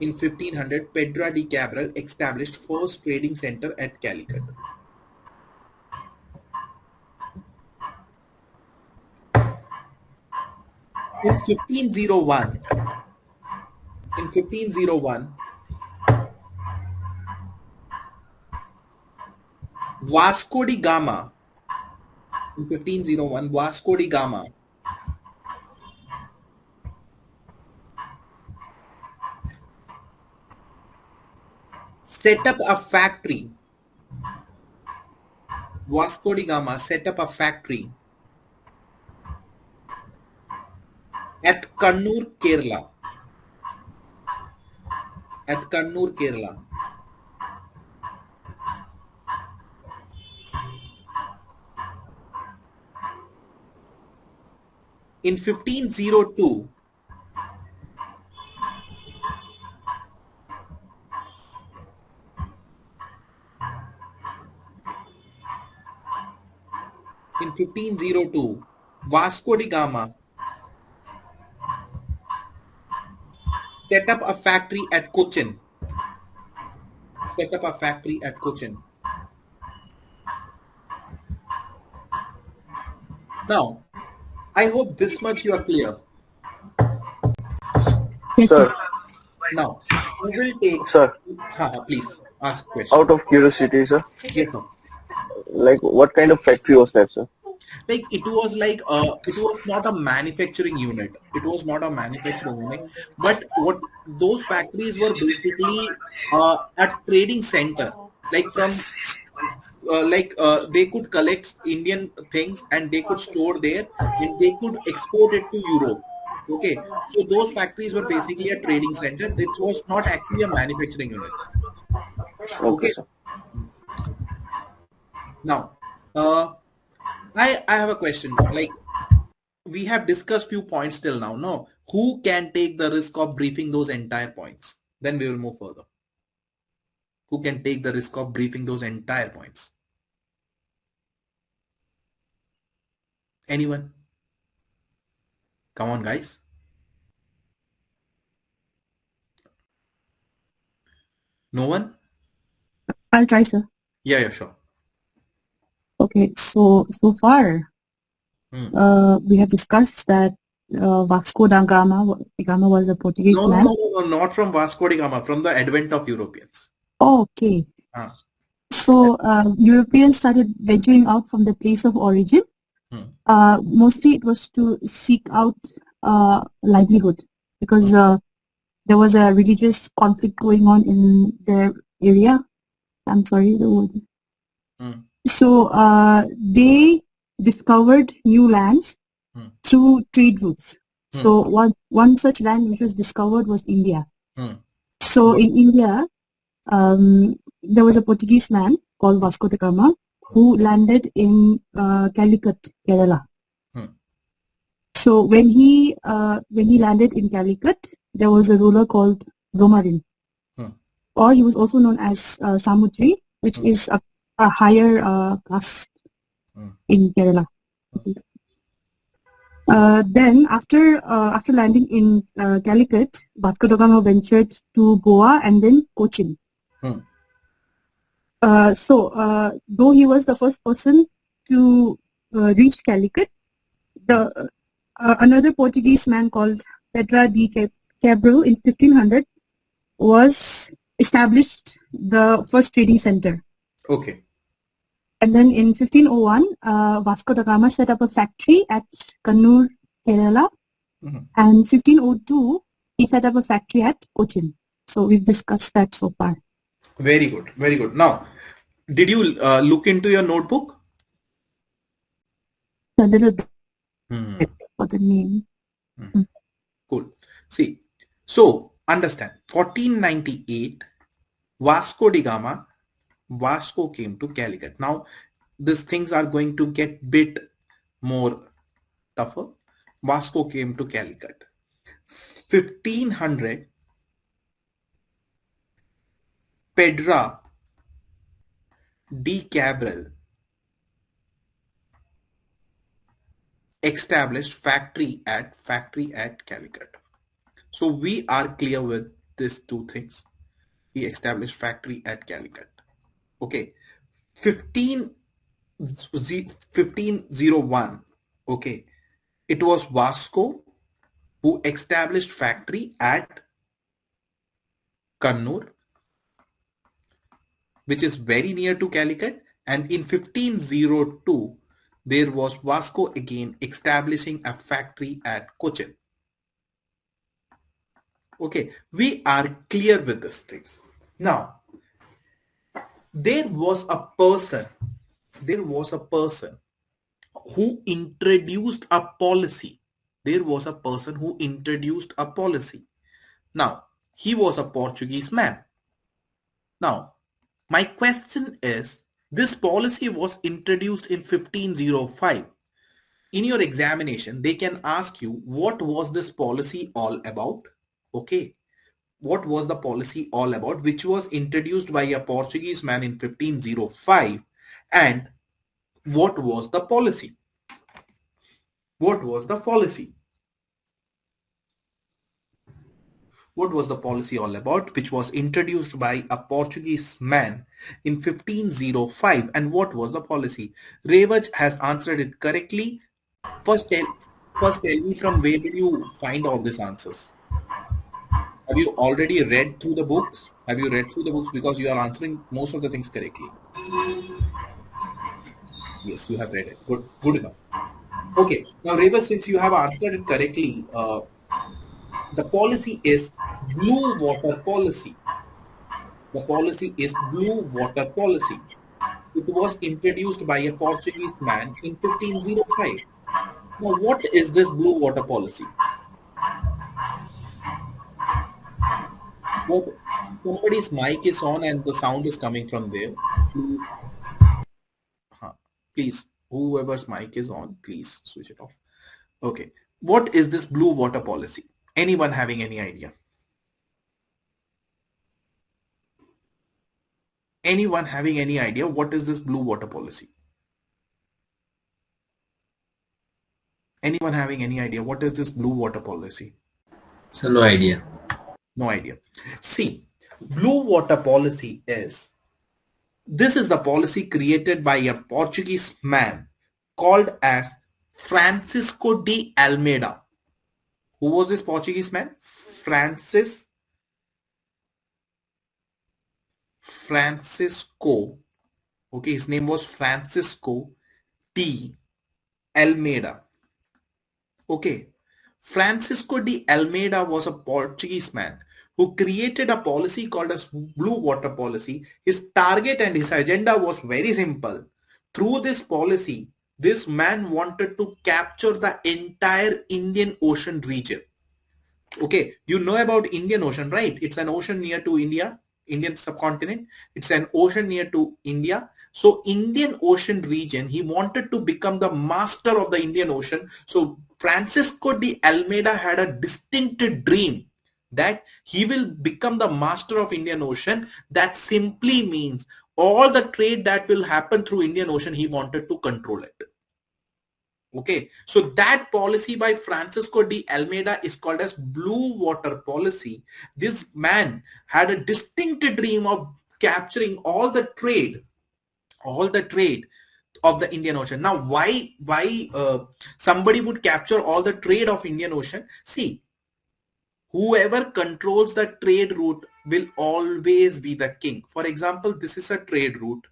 In 1500, Pedro de Cabral established first trading center at Calicut. In 1501, Vasco da Gama, in 1501, Vasco da Gama set up a factory. Vasco da Gama set up a factory at Kannur, Kerala. At Kannur, Kerala. In 1502, Vasco da Gama set up a factory at Cochin. Set up a factory at Cochin. Now, I hope this much you are clear. Yes, Sir, sir. Now, we will take. sir, Please ask question. out of curiosity, sir, Yes, sir. like what kind of factory was that, sir? Like it was not a manufacturing unit. It was not a manufacturing unit, but what those factories were basically a trading center. Like from they could collect Indian things and they could store there and they could export it to Europe. Okay, so those factories were basically a trading center. It was not actually a manufacturing unit. Okay, Okay, sir. now I have a question. Like we have discussed few points till now. No, who can take the risk of briefing those entire points? Then we will move further. Who can take the risk of briefing those entire points? Anyone? Come on, guys. No one? I'll try, sir. Yeah, sure. Okay, so far, we have discussed that Vasco da Gama was a Portuguese No, man. not from Vasco da Gama, from the advent of Europeans. Oh, okay. Ah. So Europeans started venturing out from the place of origin. Mostly it was to seek out livelihood because there was a religious conflict going on in their area. I'm sorry, the word. So they discovered new lands through trade routes. So one such land which was discovered was India. So in India, there was a Portuguese man called Vasco da Gama who landed in Calicut, Kerala. So when he landed in Calicut, there was a ruler called Romarin, or he was also known as Samutri, which is a higher caste in Kerala. Then after landing in Calicut, Vasco da Gama ventured to Goa and then Cochin. Though he was the first person to reach Calicut, another Portuguese man called Pedro de Cabral in 1500 was established the first trading center. Okay. And then in 1501, Vasco da Gama set up a factory at Kannur, Kerala. And 1502, he set up a factory at Cochin. So we've discussed that so far. Very good. Very good. Now, did you look into your notebook? A little bit for the name. Cool. See, so understand, 1498, Vasco came to Calicut. Now, these things are going to get bit more tougher. Vasco came to Calicut. 1500, Pedro de Cabral established factory at Calicut. So we are clear with these two things. He established factory at Calicut. Okay. 1501. Okay. It was Vasco who established factory at Kannur, which is very near to Calicut. And in 1502, there was Vasco again establishing a factory at Cochin. Okay, we are clear with these things. Now, there was a person who introduced a policy. Now, he was a Portuguese man. Now, my question is, this policy was introduced in 1505. In your examination, they can ask you, what was this policy all about? Okay. What was the policy all about, which was introduced by a Portuguese man in 1505, and what was the policy? What was the policy all about, which was introduced by a Portuguese man in 1505, and what was the policy? Revaj has answered it correctly. First tell me, from where did you find all these answers? Have you already read through the books? Because you are answering most of the things correctly. Yes, you have read it. Good enough. Okay. Now, Reva, since you have answered it correctly, the policy is blue water policy. It was introduced by a Portuguese man in 1505. Now, what is this blue water policy? Somebody's mic is on and the sound is coming from there. Please, whoever's mic is on, please switch it off. Okay. What is this blue water policy? Anyone having any idea? Anyone having any idea what is this blue water policy? Anyone having any idea what is this blue water policy? So no idea. No idea. See, blue water policy is, this is the policy created by a Portuguese man called as Francisco de Almeida. Who was this Portuguese man? Francisco. Okay, his name was Francisco de Almeida. Okay. Francisco de Almeida was a Portuguese man who created a policy called as blue water policy. His target and his agenda was very simple. Through this policy, this man wanted to capture the entire Indian Ocean region. Okay, you know about Indian Ocean, right? It's an ocean near to India, Indian subcontinent. It's an ocean near to India. So Indian Ocean region, he wanted to become the master of the Indian Ocean. So Francisco de Almeida had a distinct dream that he will become the master of Indian Ocean. That simply means all the trade that will happen through Indian Ocean, he wanted to control it. Okay, so that policy by Francisco de Almeida is called as blue water policy. This man had a distinct dream of capturing all the trade of the Indian Ocean. Now, why somebody would capture all the trade of Indian Ocean? See, whoever controls the trade route will always be the king. For example, this is a trade route.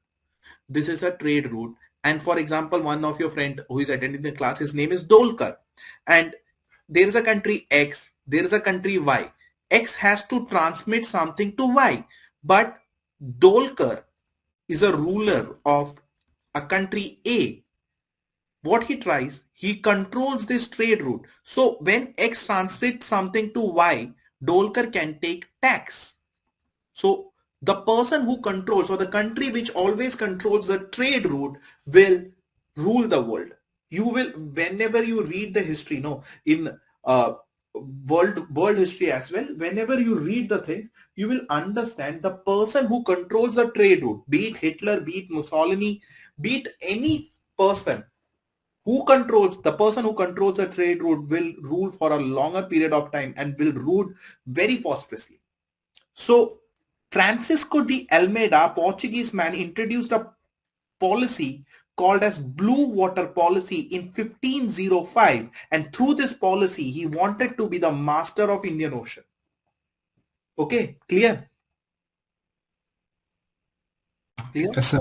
And for example, one of your friend who is attending the class, his name is Dolkar. And there is a country X, there is a country Y. X has to transmit something to Y. But Dolkar is a ruler of a country A. What he tries, he controls this trade route. So when X transmits something to Y, Dolkar can take tax. So the person who controls, or the country which always controls the trade route, will rule the world. You will, whenever you read the history, in world history as well, whenever you read the things, you will understand the person who controls the trade route, be it Hitler, be it Mussolini, be it any person, the person who controls the trade route will rule for a longer period of time and will rule very prosperously. So Francisco de Almeida, Portuguese man, introduced a policy called as Blue Water Policy in 1505, and through this policy he wanted to be the master of Indian Ocean. Okay, clear? Clear? Yes, sir.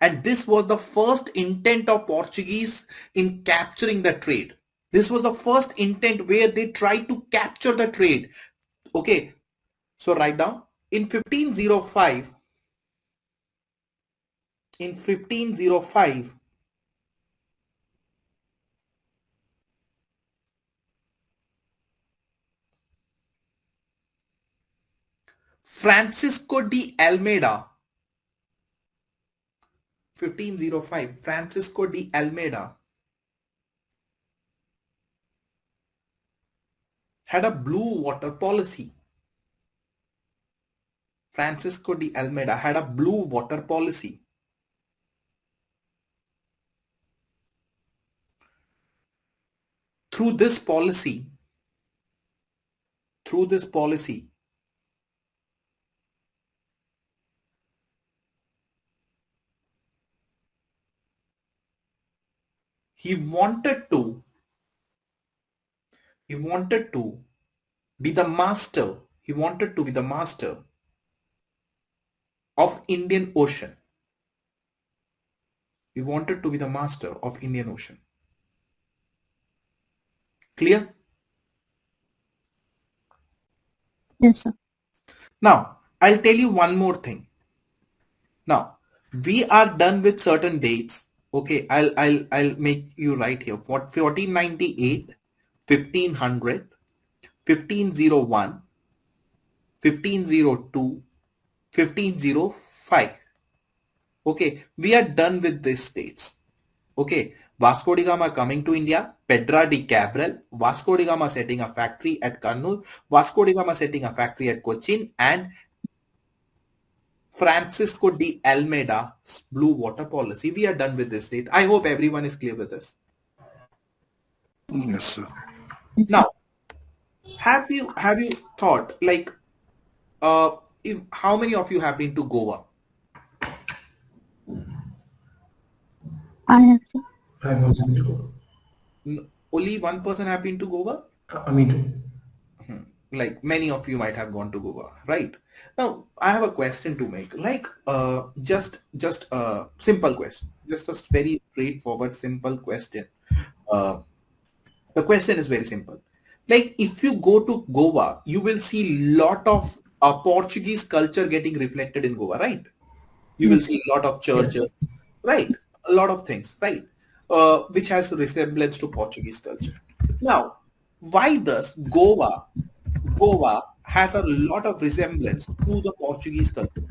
And this was the first intent of Portuguese in capturing the trade. This was the first intent where they tried to capture the trade. Okay, so write down in 1505. In 1505, Francisco de Almeida, 1505, Francisco de Almeida had a blue water policy. Francisco de Almeida had a blue water policy. Through this policy, he wanted to be the master. He wanted to be the master of Indian Ocean. He wanted to be the master of Indian Ocean. Clear? Yes, sir. Now, I'll tell you one more thing. Now, we are done with certain dates. Okay, I'll make you write here. 1498, 1500, 1501, 1502, 1505. Okay, we are done with these dates. Okay, Vasco da Gama coming to India, Pedra de Cabral, Vasco da Gama setting a factory at Kannur, Vasco da Gama setting a factory at Cochin, and Francisco de Almeida's blue water policy. We are done with this date. I hope everyone is clear with this. Yes, sir. Now, have you thought like if how many of you have been to Goa? I have, sir. I've also been to Goa. Only one person have been to Goa? Me too. Like many of you might have gone to Goa, right? Now, I have a question to make. Like just a simple question. Just a very straightforward, simple question. The question is very simple. Like if you go to Goa, you will see lot of Portuguese culture getting reflected in Goa, right? You will see a lot of churches, right? A lot of things, right? Which has resemblance to Portuguese culture. Now, why does Goa has a lot of resemblance to the Portuguese culture?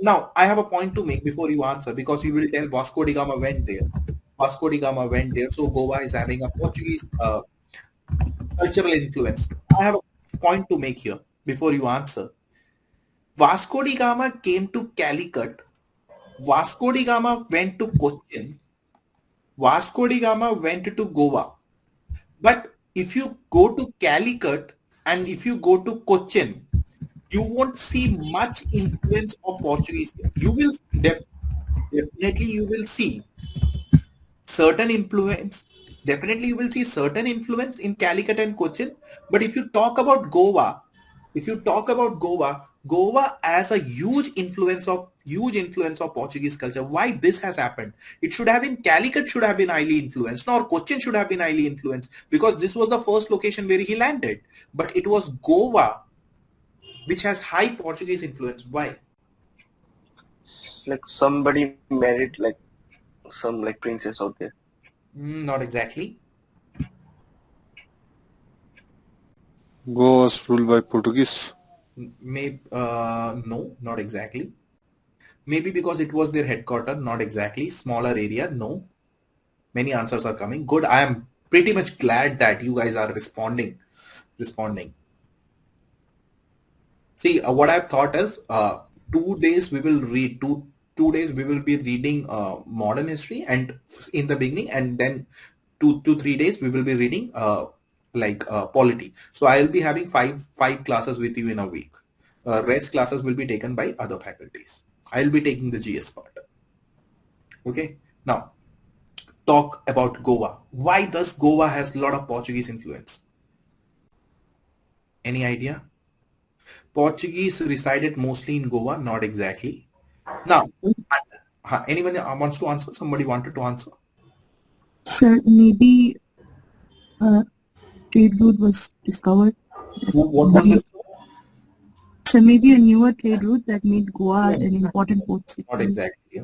Now I have a point to make before you answer, because you will tell Vasco da Gama went there. Vasco da Gama went there, so Goa is having a Portuguese cultural influence. I have a point to make here before you answer. Vasco da Gama came to Calicut. Vasco da Gama went to Cochin. Vasco da Gama went to Goa. But if you go to Calicut and if you go to Cochin, you won't see much influence of Portuguese. You will definitely you will see certain influence. Definitely you will see certain influence in Calicut and Cochin. But if you talk about Goa, Goa has a huge influence of Portuguese culture. Why this has happened? It should have been Calicut should have been highly influenced, or Cochin should have been highly influenced, because this was the first location where he landed. But it was Goa which has high Portuguese influence. Why? Like somebody married like some like princess out there. Not exactly. Goa was ruled by Portuguese. Maybe no, not exactly. Maybe because it was their headquarters. Not exactly. Smaller area. No. Many answers are coming. Good. I am pretty much glad that you guys are responding. See, what I've thought is 2 days we will read 2 days we will be reading modern history and in the beginning, and then 2 to 3 days we will be reading polity. So I'll be having five classes with you in a week. Rest classes will be taken by other faculties. I'll be taking the GS part. Okay. Now, talk about Goa. Why does Goa has a lot of Portuguese influence? Any idea? Portuguese resided mostly in Goa, not exactly. Now, anyone wants to answer? Somebody wanted to answer? Sir, maybe a trade route was discovered. What was this? So maybe a newer trade route that made Goa No, an important port city. not exactly.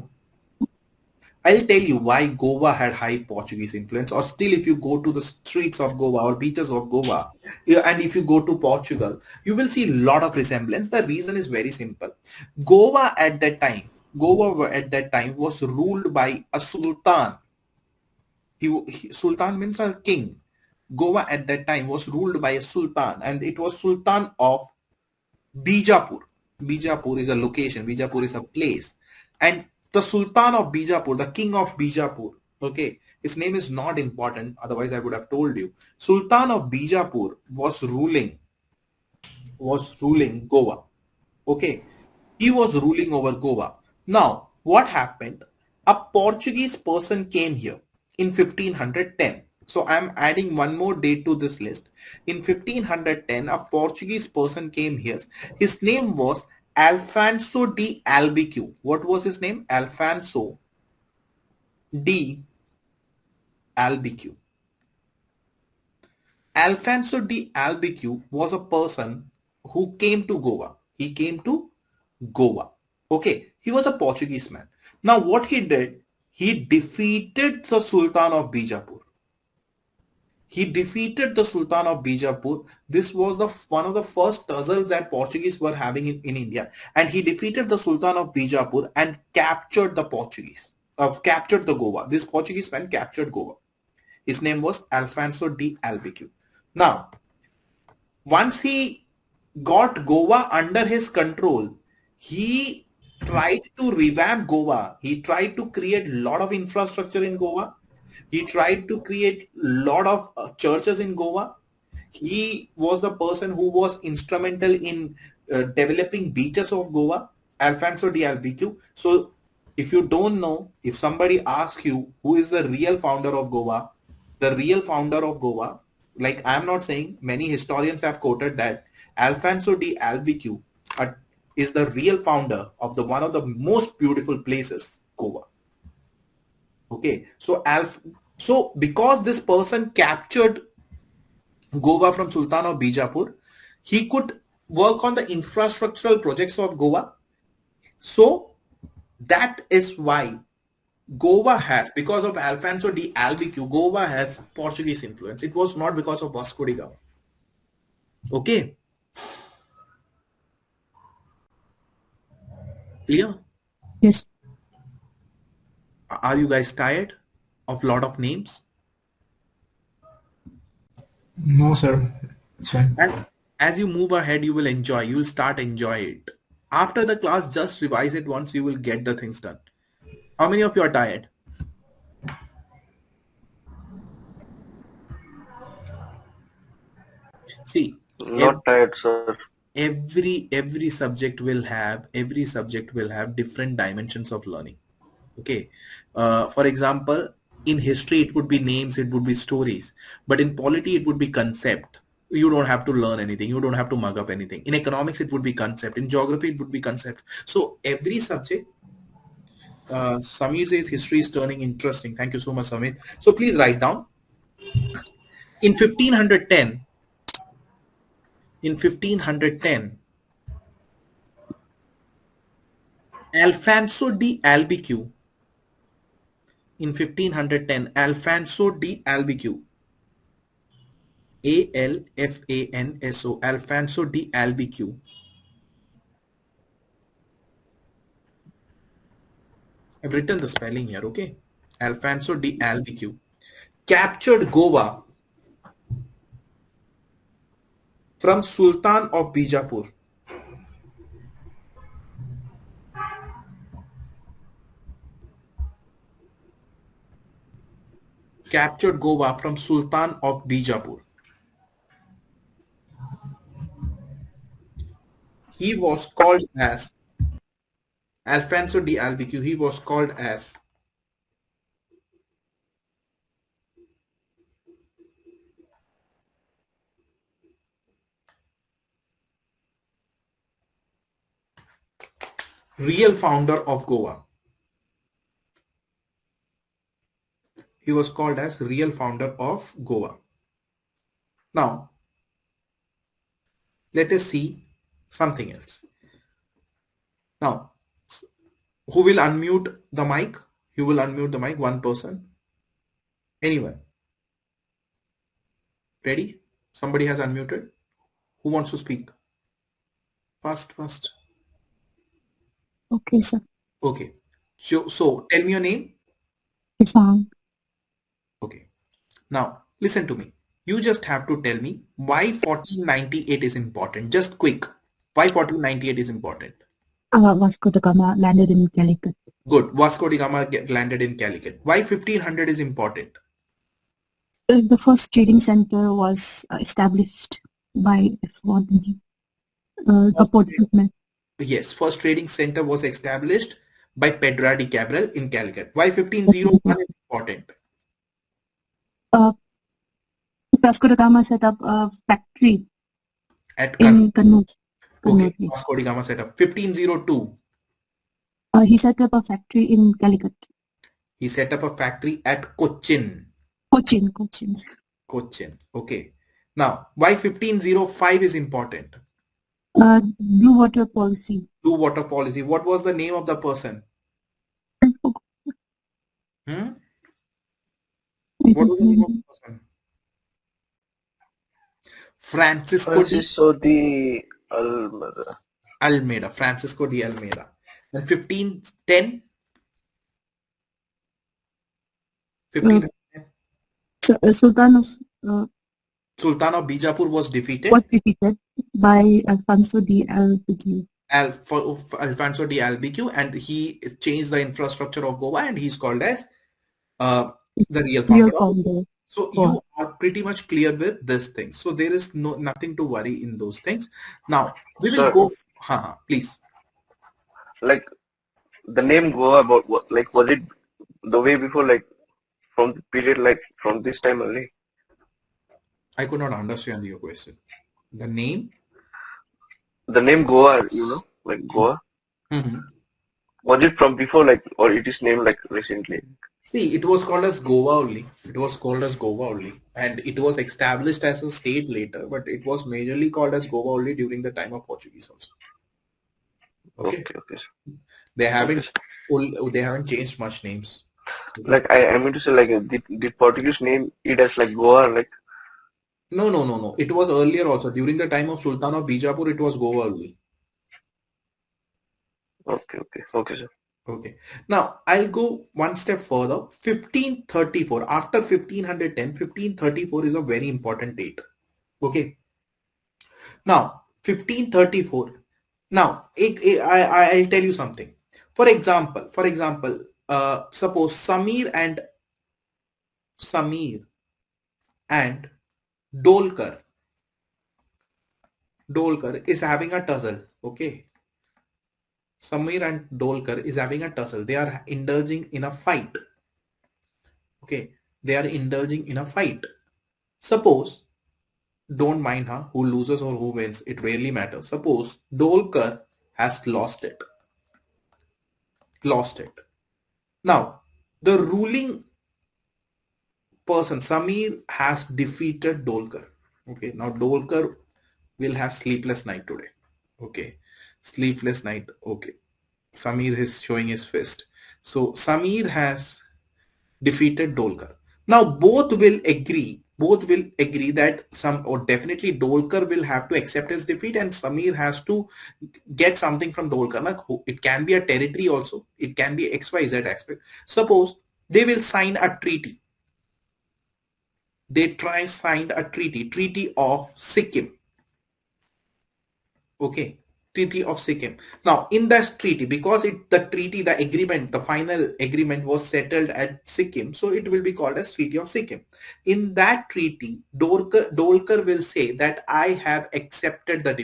I'll tell you why Goa had high Portuguese influence, or still if you go to the streets of Goa or beaches of Goa, and if you go to Portugal, you will see a lot of resemblance. The reason is very simple. Goa at that time was ruled by a sultan. Sultan means a king. Goa at that time was ruled by a sultan, and it was Sultan of Bijapur. Bijapur is a location. Bijapur is a place. And the Sultan of Bijapur, the king of Bijapur, okay, his name is not important. Otherwise, I would have told you. Sultan of Bijapur was ruling Goa. Okay, he was ruling over Goa. Now, what happened? A Portuguese person came here in 1510. So I'm adding one more date to this list. In 1510, a Portuguese person came here. His name was Alfonso de Albique. What was his name? Alfonso de Albique. Alfonso de Albique was a person who came to Goa. He came to Goa. Okay, he was a Portuguese man. Now, what he did, he defeated the Sultan of Bijapur. He defeated the Sultan of Bijapur. This was one of the first tussles that Portuguese were having in India. And he defeated the Sultan of Bijapur and captured the captured the Goa. This Portuguese man captured Goa. His name was Alfonso de Albique. Now, once he got Goa under his control, he tried to revamp Goa. He tried to create a lot of infrastructure in Goa. He tried to create a lot of churches in Goa. He was the person who was instrumental in developing beaches of Goa, Alfonso de Albique. So if you don't know, if somebody asks you who is the real founder of Goa, the real founder of Goa, like I'm not saying, many historians have quoted that Alfonso de Albique is the real founder of the one of the most beautiful places, Goa. Okay, so because this person captured Goa from Sultan of Bijapur, he could work on the infrastructural projects of Goa. So that is why Goa has, because of Alfonso de Albique, Goa has Portuguese influence. It was not because of Vasco da Gama. Okay, clear? Yes. Are you guys tired of lot of names? No, sir. It's fine. And as you move ahead, you will enjoy. You will start enjoy it. After the class, just revise it once. You will get the things done. How many of you are tired? See, Not tired, sir. every subject will have different dimensions of learning. Okay, for example, in history it would be names, it would be stories, but in polity it would be concept. You don't have to learn anything, you don't have to mug up anything. In economics it would be concept, in geography it would be concept. So every subject, Samir says history is turning interesting. Thank you so much, Samir. So please write down in 1510 Alfonso de Albique, in 1510 Alfonso de Albique, Alfanso, Alfonso de Albique, I've written the spelling here, okay? Alfonso de Albique captured Goa from Sultan of Bijapur. Captured Goa from Sultan of Bijapur. He was called as Alfonso de Albique. He was called as Real founder of Goa. He was called as real founder of Goa. Now, let us see something else. Now, who will unmute the mic? You will unmute the mic, one person. Anyone? Ready? Somebody has unmuted. Who wants to speak? First. Okay, sir. Okay. So tell me your name. Ifang. Okay. Now, listen to me. You just have to tell me why 1498 is important. Just quick. Why 1498 is important? Vasco da Gama landed in Calicut. Good. Vasco da Gama landed in Calicut. Why 1500 is important? The first trading center was established by a Portuguese. Yes, first trading center was established by Pedro de Cabral in Calicut. Why 1501 is important? Vasco da Gama set up a factory At in Kannur. Okay, Yes. Vasco da Gama set up. 1502. He set up a factory in Calicut. He set up a factory at Cochin. Cochin. Okay. Now, why 1505 is important? Blue water policy. Blue water policy. What was the name of the person? Hmm? What was the name of the person? Francisco de Almeida. Francisco de Almeida. And 1510? 1510? Sultan of Bijapur was defeated. By Alfonso de Albuquerque. Alfonso de Albuquerque, and he changed the infrastructure of Goa, and he's called as the real founder. So you are pretty much clear with this thing. So there is nothing to worry in those things. Now we will go. Please. Like the name Goa, like was it the way before, like from the period, like from this time only? I could not understand your question. The name Goa, like Goa. Mm-hmm. Was it from before, like, or it is named like recently? See, it was called as Goa only. And it was established as a state later, but it was majorly called as Goa only during the time of Portuguese also. Okay. They haven't changed much names. Like I mean to say, like did Portuguese name it as like Goa, like? No. It was earlier also. During the time of Sultan of Bijapur, it was Goa only. Okay, sir. Okay. Now, I'll go one step further. 1534. After 1510, 1534 is a very important date. Okay. Now, 1534. Now, I'll tell you something. For example, suppose Samir and Dolkar is having a tussle. Okay. Samir and Dolkar is having a tussle. They are indulging in a fight. Okay. They are indulging in a fight. Suppose, don't mind who loses or who wins. It rarely matters. Suppose Dolkar has lost it. Now, the ruling person, Samir, has defeated Dolkar. Okay. Now, Dolkar will have sleepless night today. Okay. Sleepless night. Okay. Samir is showing his fist. So Samir has defeated Dolkar. Now both will agree that definitely Dolkar will have to accept his defeat and Samir has to get something from Dolkar. Now, it can be a territory also. It can be XYZ aspect. Suppose they will sign a treaty. They signed a treaty of Sikkim. Okay. Treaty of Sikkim. Now, in that treaty, because the final agreement was settled at Sikkim, so it will be called as Treaty of Sikkim. In that treaty, Dolkar will say that I have accepted the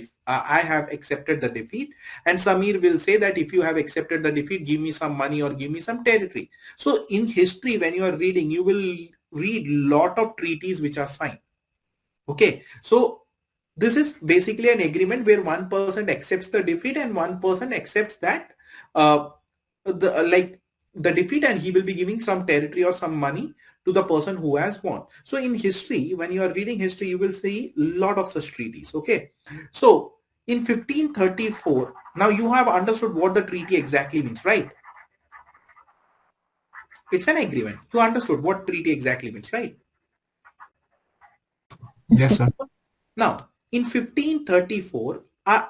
defeat, and Samir will say that if you have accepted the defeat, give me some money or give me some territory. So, in history, when you are reading, you will read lot of treaties which are signed. Okay, so this is basically an agreement where one person accepts the defeat and one person accepts that like the defeat, and he will be giving some territory or some money to the person who has won. So in history, when you are reading history, you will see a lot of such treaties. Okay, so in 1534, now you have understood what the treaty exactly means, right? It's an agreement. You understood what treaty exactly means, right? Yes, sir. Now, in 1534, a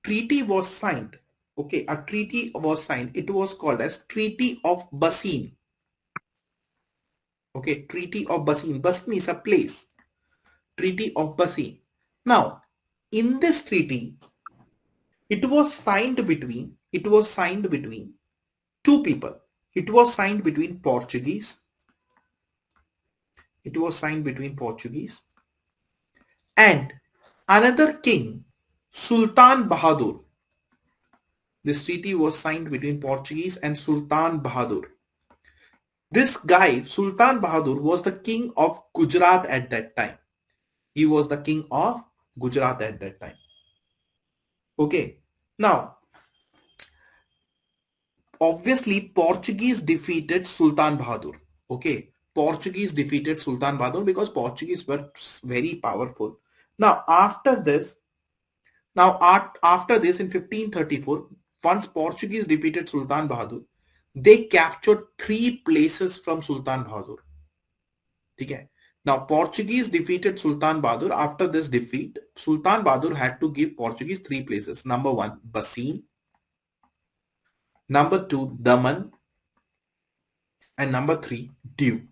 treaty was signed. Okay, a treaty was signed. It was called as Treaty of Bassein. Okay, Treaty of Bassein. Bassein is a place. Treaty of Bassein. Now, in this treaty, it was signed between two people. It was signed between Portuguese. It was signed between Portuguese and another king, Sultan Bahadur. This treaty was signed between Portuguese and Sultan Bahadur. This guy, Sultan Bahadur, was the king of Gujarat at that time. He was the king of Gujarat at that time. Okay. Now, obviously, Portuguese defeated Sultan Bahadur. Okay. Portuguese defeated Sultan Bahadur because Portuguese were very powerful. Now, after this, in 1534, once Portuguese defeated Sultan Bahadur, they captured 3 places from Sultan Bahadur. Okay. Now, Portuguese defeated Sultan Bahadur. After this defeat, Sultan Bahadur had to give Portuguese 3 places. Number 1, Bassein. Number 2, Daman. And number 3, Diu.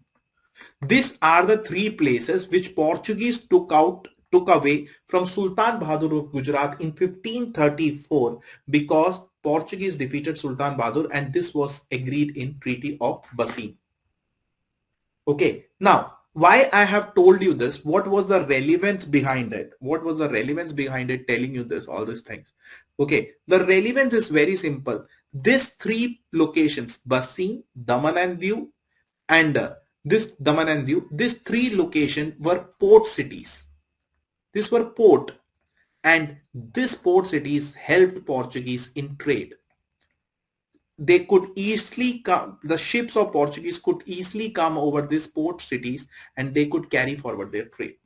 These are the 3 places which Portuguese took away from Sultan Bahadur of Gujarat in 1534 because Portuguese defeated Sultan Bahadur, and this was agreed in Treaty of Bassein. Okay, now why I have told you this, what was the relevance behind it? What was the relevance behind it telling you this, all these things? Okay, the relevance is very simple. These 3 locations, Bassein, Daman and Diu, and this Daman and Diu, these 3 locations were port cities. These were port, and these port cities helped Portuguese in trade. They could easily come, the ships of Portuguese could easily come over these port cities and they could carry forward their trade.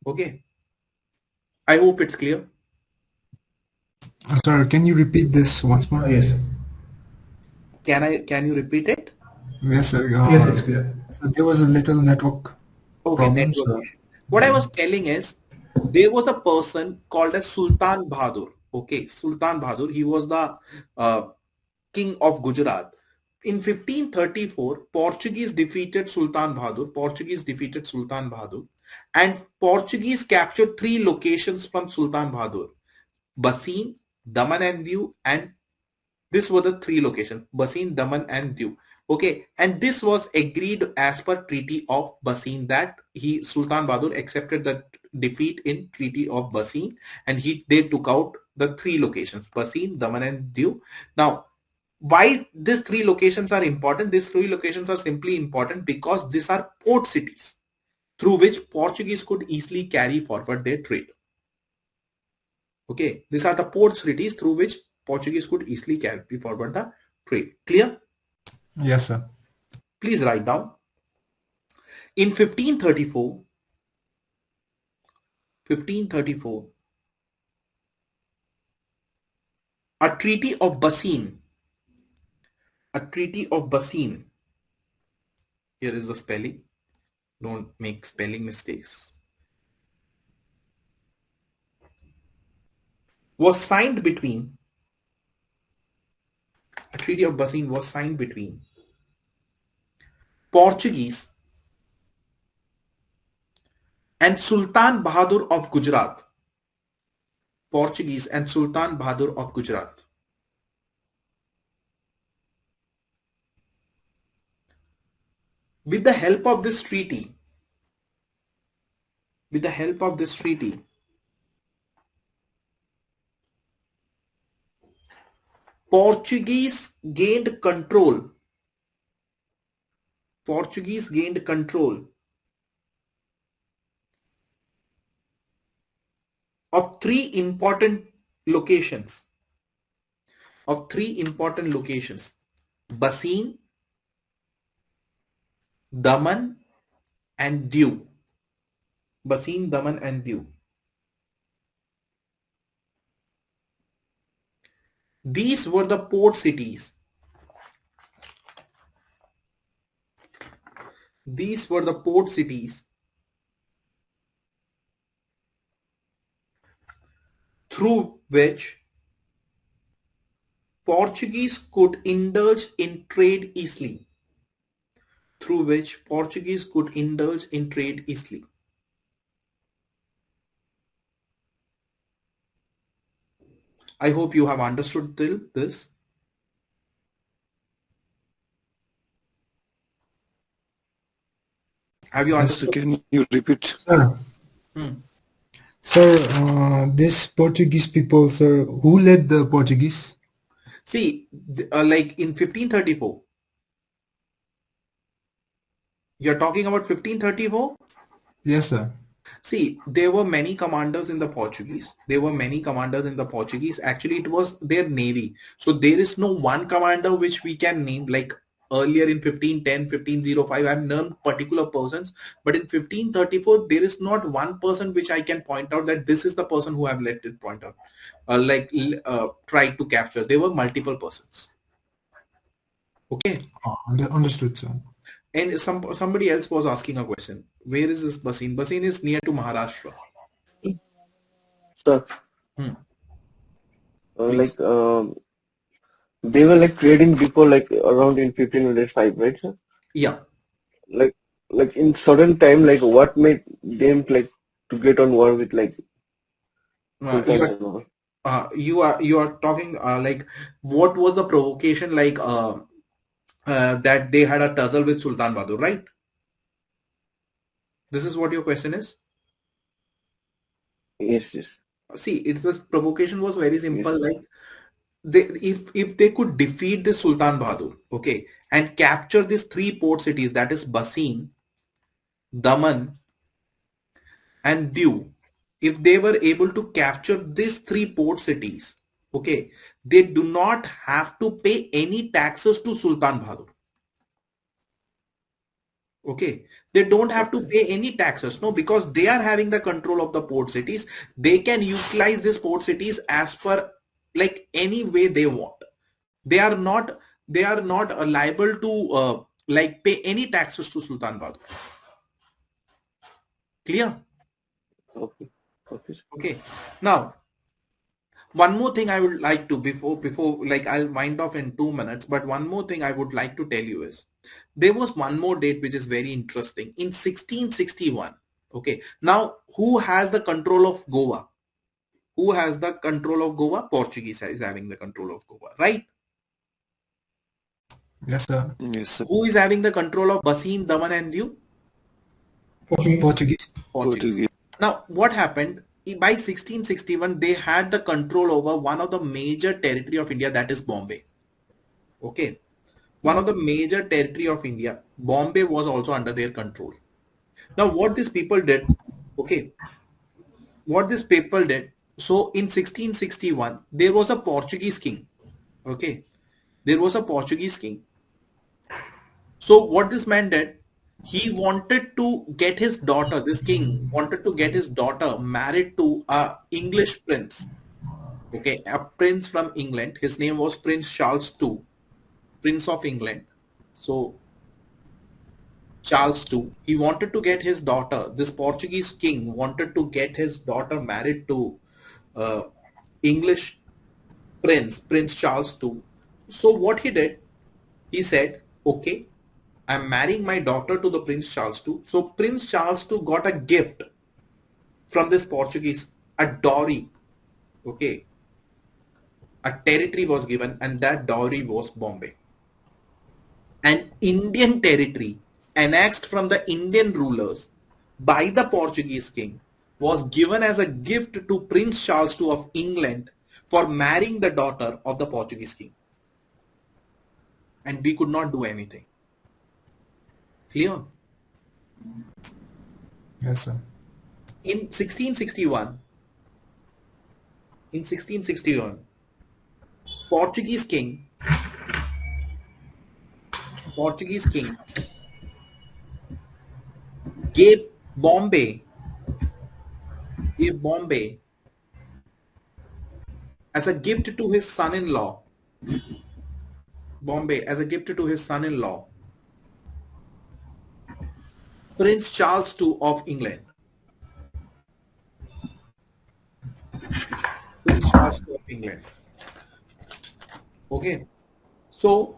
Okay. I hope it's clear. Sir, can you repeat this once more? Yes. Can you repeat it? Yes, sir. Yes, it's clear. So there was a little network Okay, problem. network So issue. What I was telling is there was a person called as Sultan Bahadur. Okay, Sultan Bahadur. He was the king of Gujarat. In 1534, Portuguese defeated Sultan Bahadur. And Portuguese captured 3 locations from Sultan Bahadur: Bassein, Daman and Diu, and these were the 3 locations: Bassein, Daman and Diu. Okay, and this was agreed as per Treaty of Bassein, that Sultan Bahadur accepted the defeat in Treaty of Bassein, and they took out the 3 locations: Bassein, Daman and Diu. Now, why these 3 locations are important? These 3 locations are simply important because these are port cities through which Portuguese could easily carry forward their trade. Okay, these are the port cities through which Portuguese could easily carry forward the trade. Clear? yes, sir. Please write down. In 1534, a Treaty of Bassein, here is the spelling, don't make spelling mistakes, was signed between Portuguese and Sultan Bahadur of Gujarat. With the help of this treaty, Portuguese gained control of 3 important locations. of three important locations: Bassein, Daman, and Diu. Bassein, Daman, and Diu. These were the port cities. These were the port cities through which Portuguese could indulge in trade easily. Through which Portuguese could indulge in trade easily. I hope you have understood till this. Have you Yes, sir. understood? Can you repeat? Sir, this Portuguese people, sir, who led the Portuguese? See, like in 1534, you're talking about 1534? Yes, sir. See, there were many commanders in the Portuguese. There were many commanders in the Portuguese. Actually, it was their navy. So there is no one commander which we can name. Like earlier in 1510, 1505, I've named particular persons. But in 1534, there is not one person which I can point out that this is the person who I've let it point out. Tried to capture. There were multiple persons. Okay. Understood, sir. And somebody else was asking a question. Where is this Bassein? Bassein is near to Maharashtra. Sir, Hmm. like Please. they were like trading before like around in 1505, right, sir? Yeah. Like in certain time, like what made them like to get on war with like You sultans are and all? you are talking like what was the provocation like that they had a tussle with Sultan Bahadur, right? This is what your question is. Yes, yes, See, it's this provocation was very yes, simple. sir. Like if they could defeat this Sultan Bahadur, okay, and capture these three port cities, that is Bassein, Daman, and Diu, if they were able to capture these three port cities, okay, they do not have to pay any taxes to Sultan Bahadur. Okay, they don't have to Okay, pay any taxes, no, because they are having the control of the port cities. They can utilize these port cities as per like any way they want. They are not liable to like pay any taxes to Sultan Bahadur. Clear? okay, okay, sir. Okay. Now, one more thing I would like to before like I'll wind off in 2 minutes, but one more thing I would like to tell you is there was one more date which is very interesting in 1661. Okay, now who has the control of Goa? Who has the control of Goa? Portuguese is having the control of Goa, right? Yes, sir. Yes, sir. Who is having the control of Bassein, Daman, and Diu? Portuguese. Portuguese. Portuguese. Portuguese. Now, what happened? By 1661, they had the control over one of the major territory of India, that is Bombay. Okay. One of the major territory of India, Bombay was also under their control. Now, what these people did, okay, what these people did, so in 1661, there was a Portuguese king, okay, there was a Portuguese king. So what this man did, he wanted to get his daughter, this king wanted to get his daughter married to a English prince, okay, a prince from England. His name was Prince Charles II, Prince of England. So Charles II, he wanted to get his daughter, this Portuguese king wanted to get his daughter married to uh, English prince, Prince Charles II. So what he did, he said, okay, I'm marrying my daughter to the Prince Charles II. So Prince Charles II got a gift from this Portuguese, a dowry, okay, a territory was given and that dowry was Bombay. An Indian territory annexed from the Indian rulers by the Portuguese king was given as a gift to Prince Charles II of England for marrying the daughter of the Portuguese king. And we could not do anything. Clear? Yes, sir. In 1661, Portuguese king gave Bombay as a gift to his son-in-law. Bombay as a gift to his son-in-law, Prince Charles II of England. Prince Charles II of England. Okay. So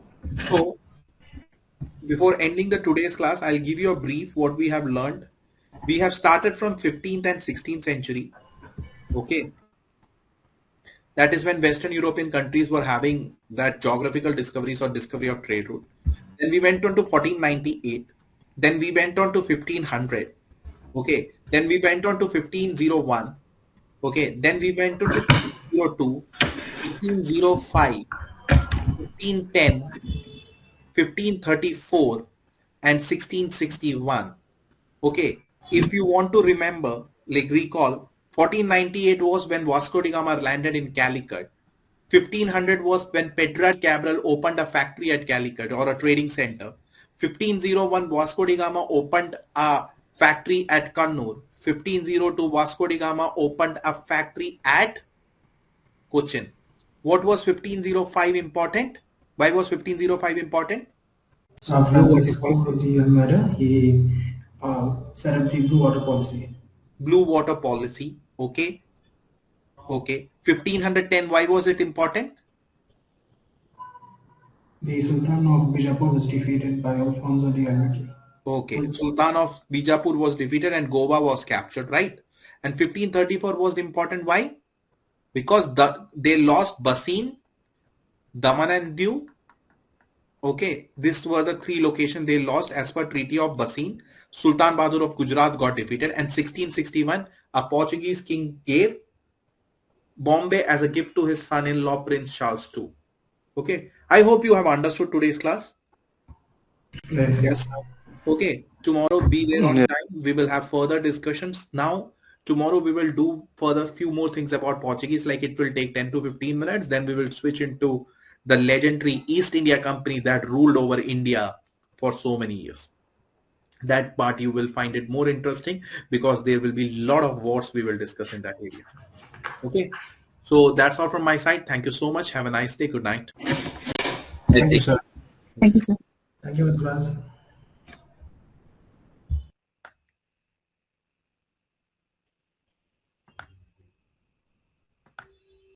before ending the today's class, I'll give you a brief what we have learned. We have started from 15th and 16th century. Okay. That is when Western European countries were having that geographical discoveries or discovery of trade route. Then we went on to 1498. Then we went on to 1500. Okay. Then we went on to 1501. Okay. Then we went on to 1502, 1505, 1510, 1534, and 1661. Okay. If you want to remember, like recall, 1498 was when Vasco da Gama landed in Calicut. 1500 was when Pedrad Cabral opened a factory at Calicut or a trading center. 1501 Vasco da Gama opened a factory at Kannur. 1502 Vasco da Gama opened a factory at Cochin. What was 1505 important? Why was 1505 important? Francisco de Almeida, he set up the blue water policy. Blue water policy. Okay. Okay. 1510, why was it important? The Sultan of Bijapur was defeated by Alfonso de Almeida. Okay. Sultan of Bijapur was defeated and Goa was captured, right? And 1534 was important. Why? Because they lost Basin, Daman and Diu. Okay. These were the three locations they lost as per Treaty of Basin. Sultan Bahadur of Gujarat got defeated, and 1661 a Portuguese king gave Bombay as a gift to his son-in-law Prince Charles II. Okay. I hope you have understood today's class. Yes. Okay. Tomorrow be there on time. We will have further discussions. Now, tomorrow we will do further few more things about Portuguese, like it will take 10 to 15 minutes. Then we will switch into the legendary East India Company that ruled over India for so many years. That part you will find it more interesting because there will be a lot of wars we will discuss in that area. Okay. So that's all from my side. Thank you so much. Have a nice day. Good night. Thank you, sir. Thank you, sir. Thank you, class.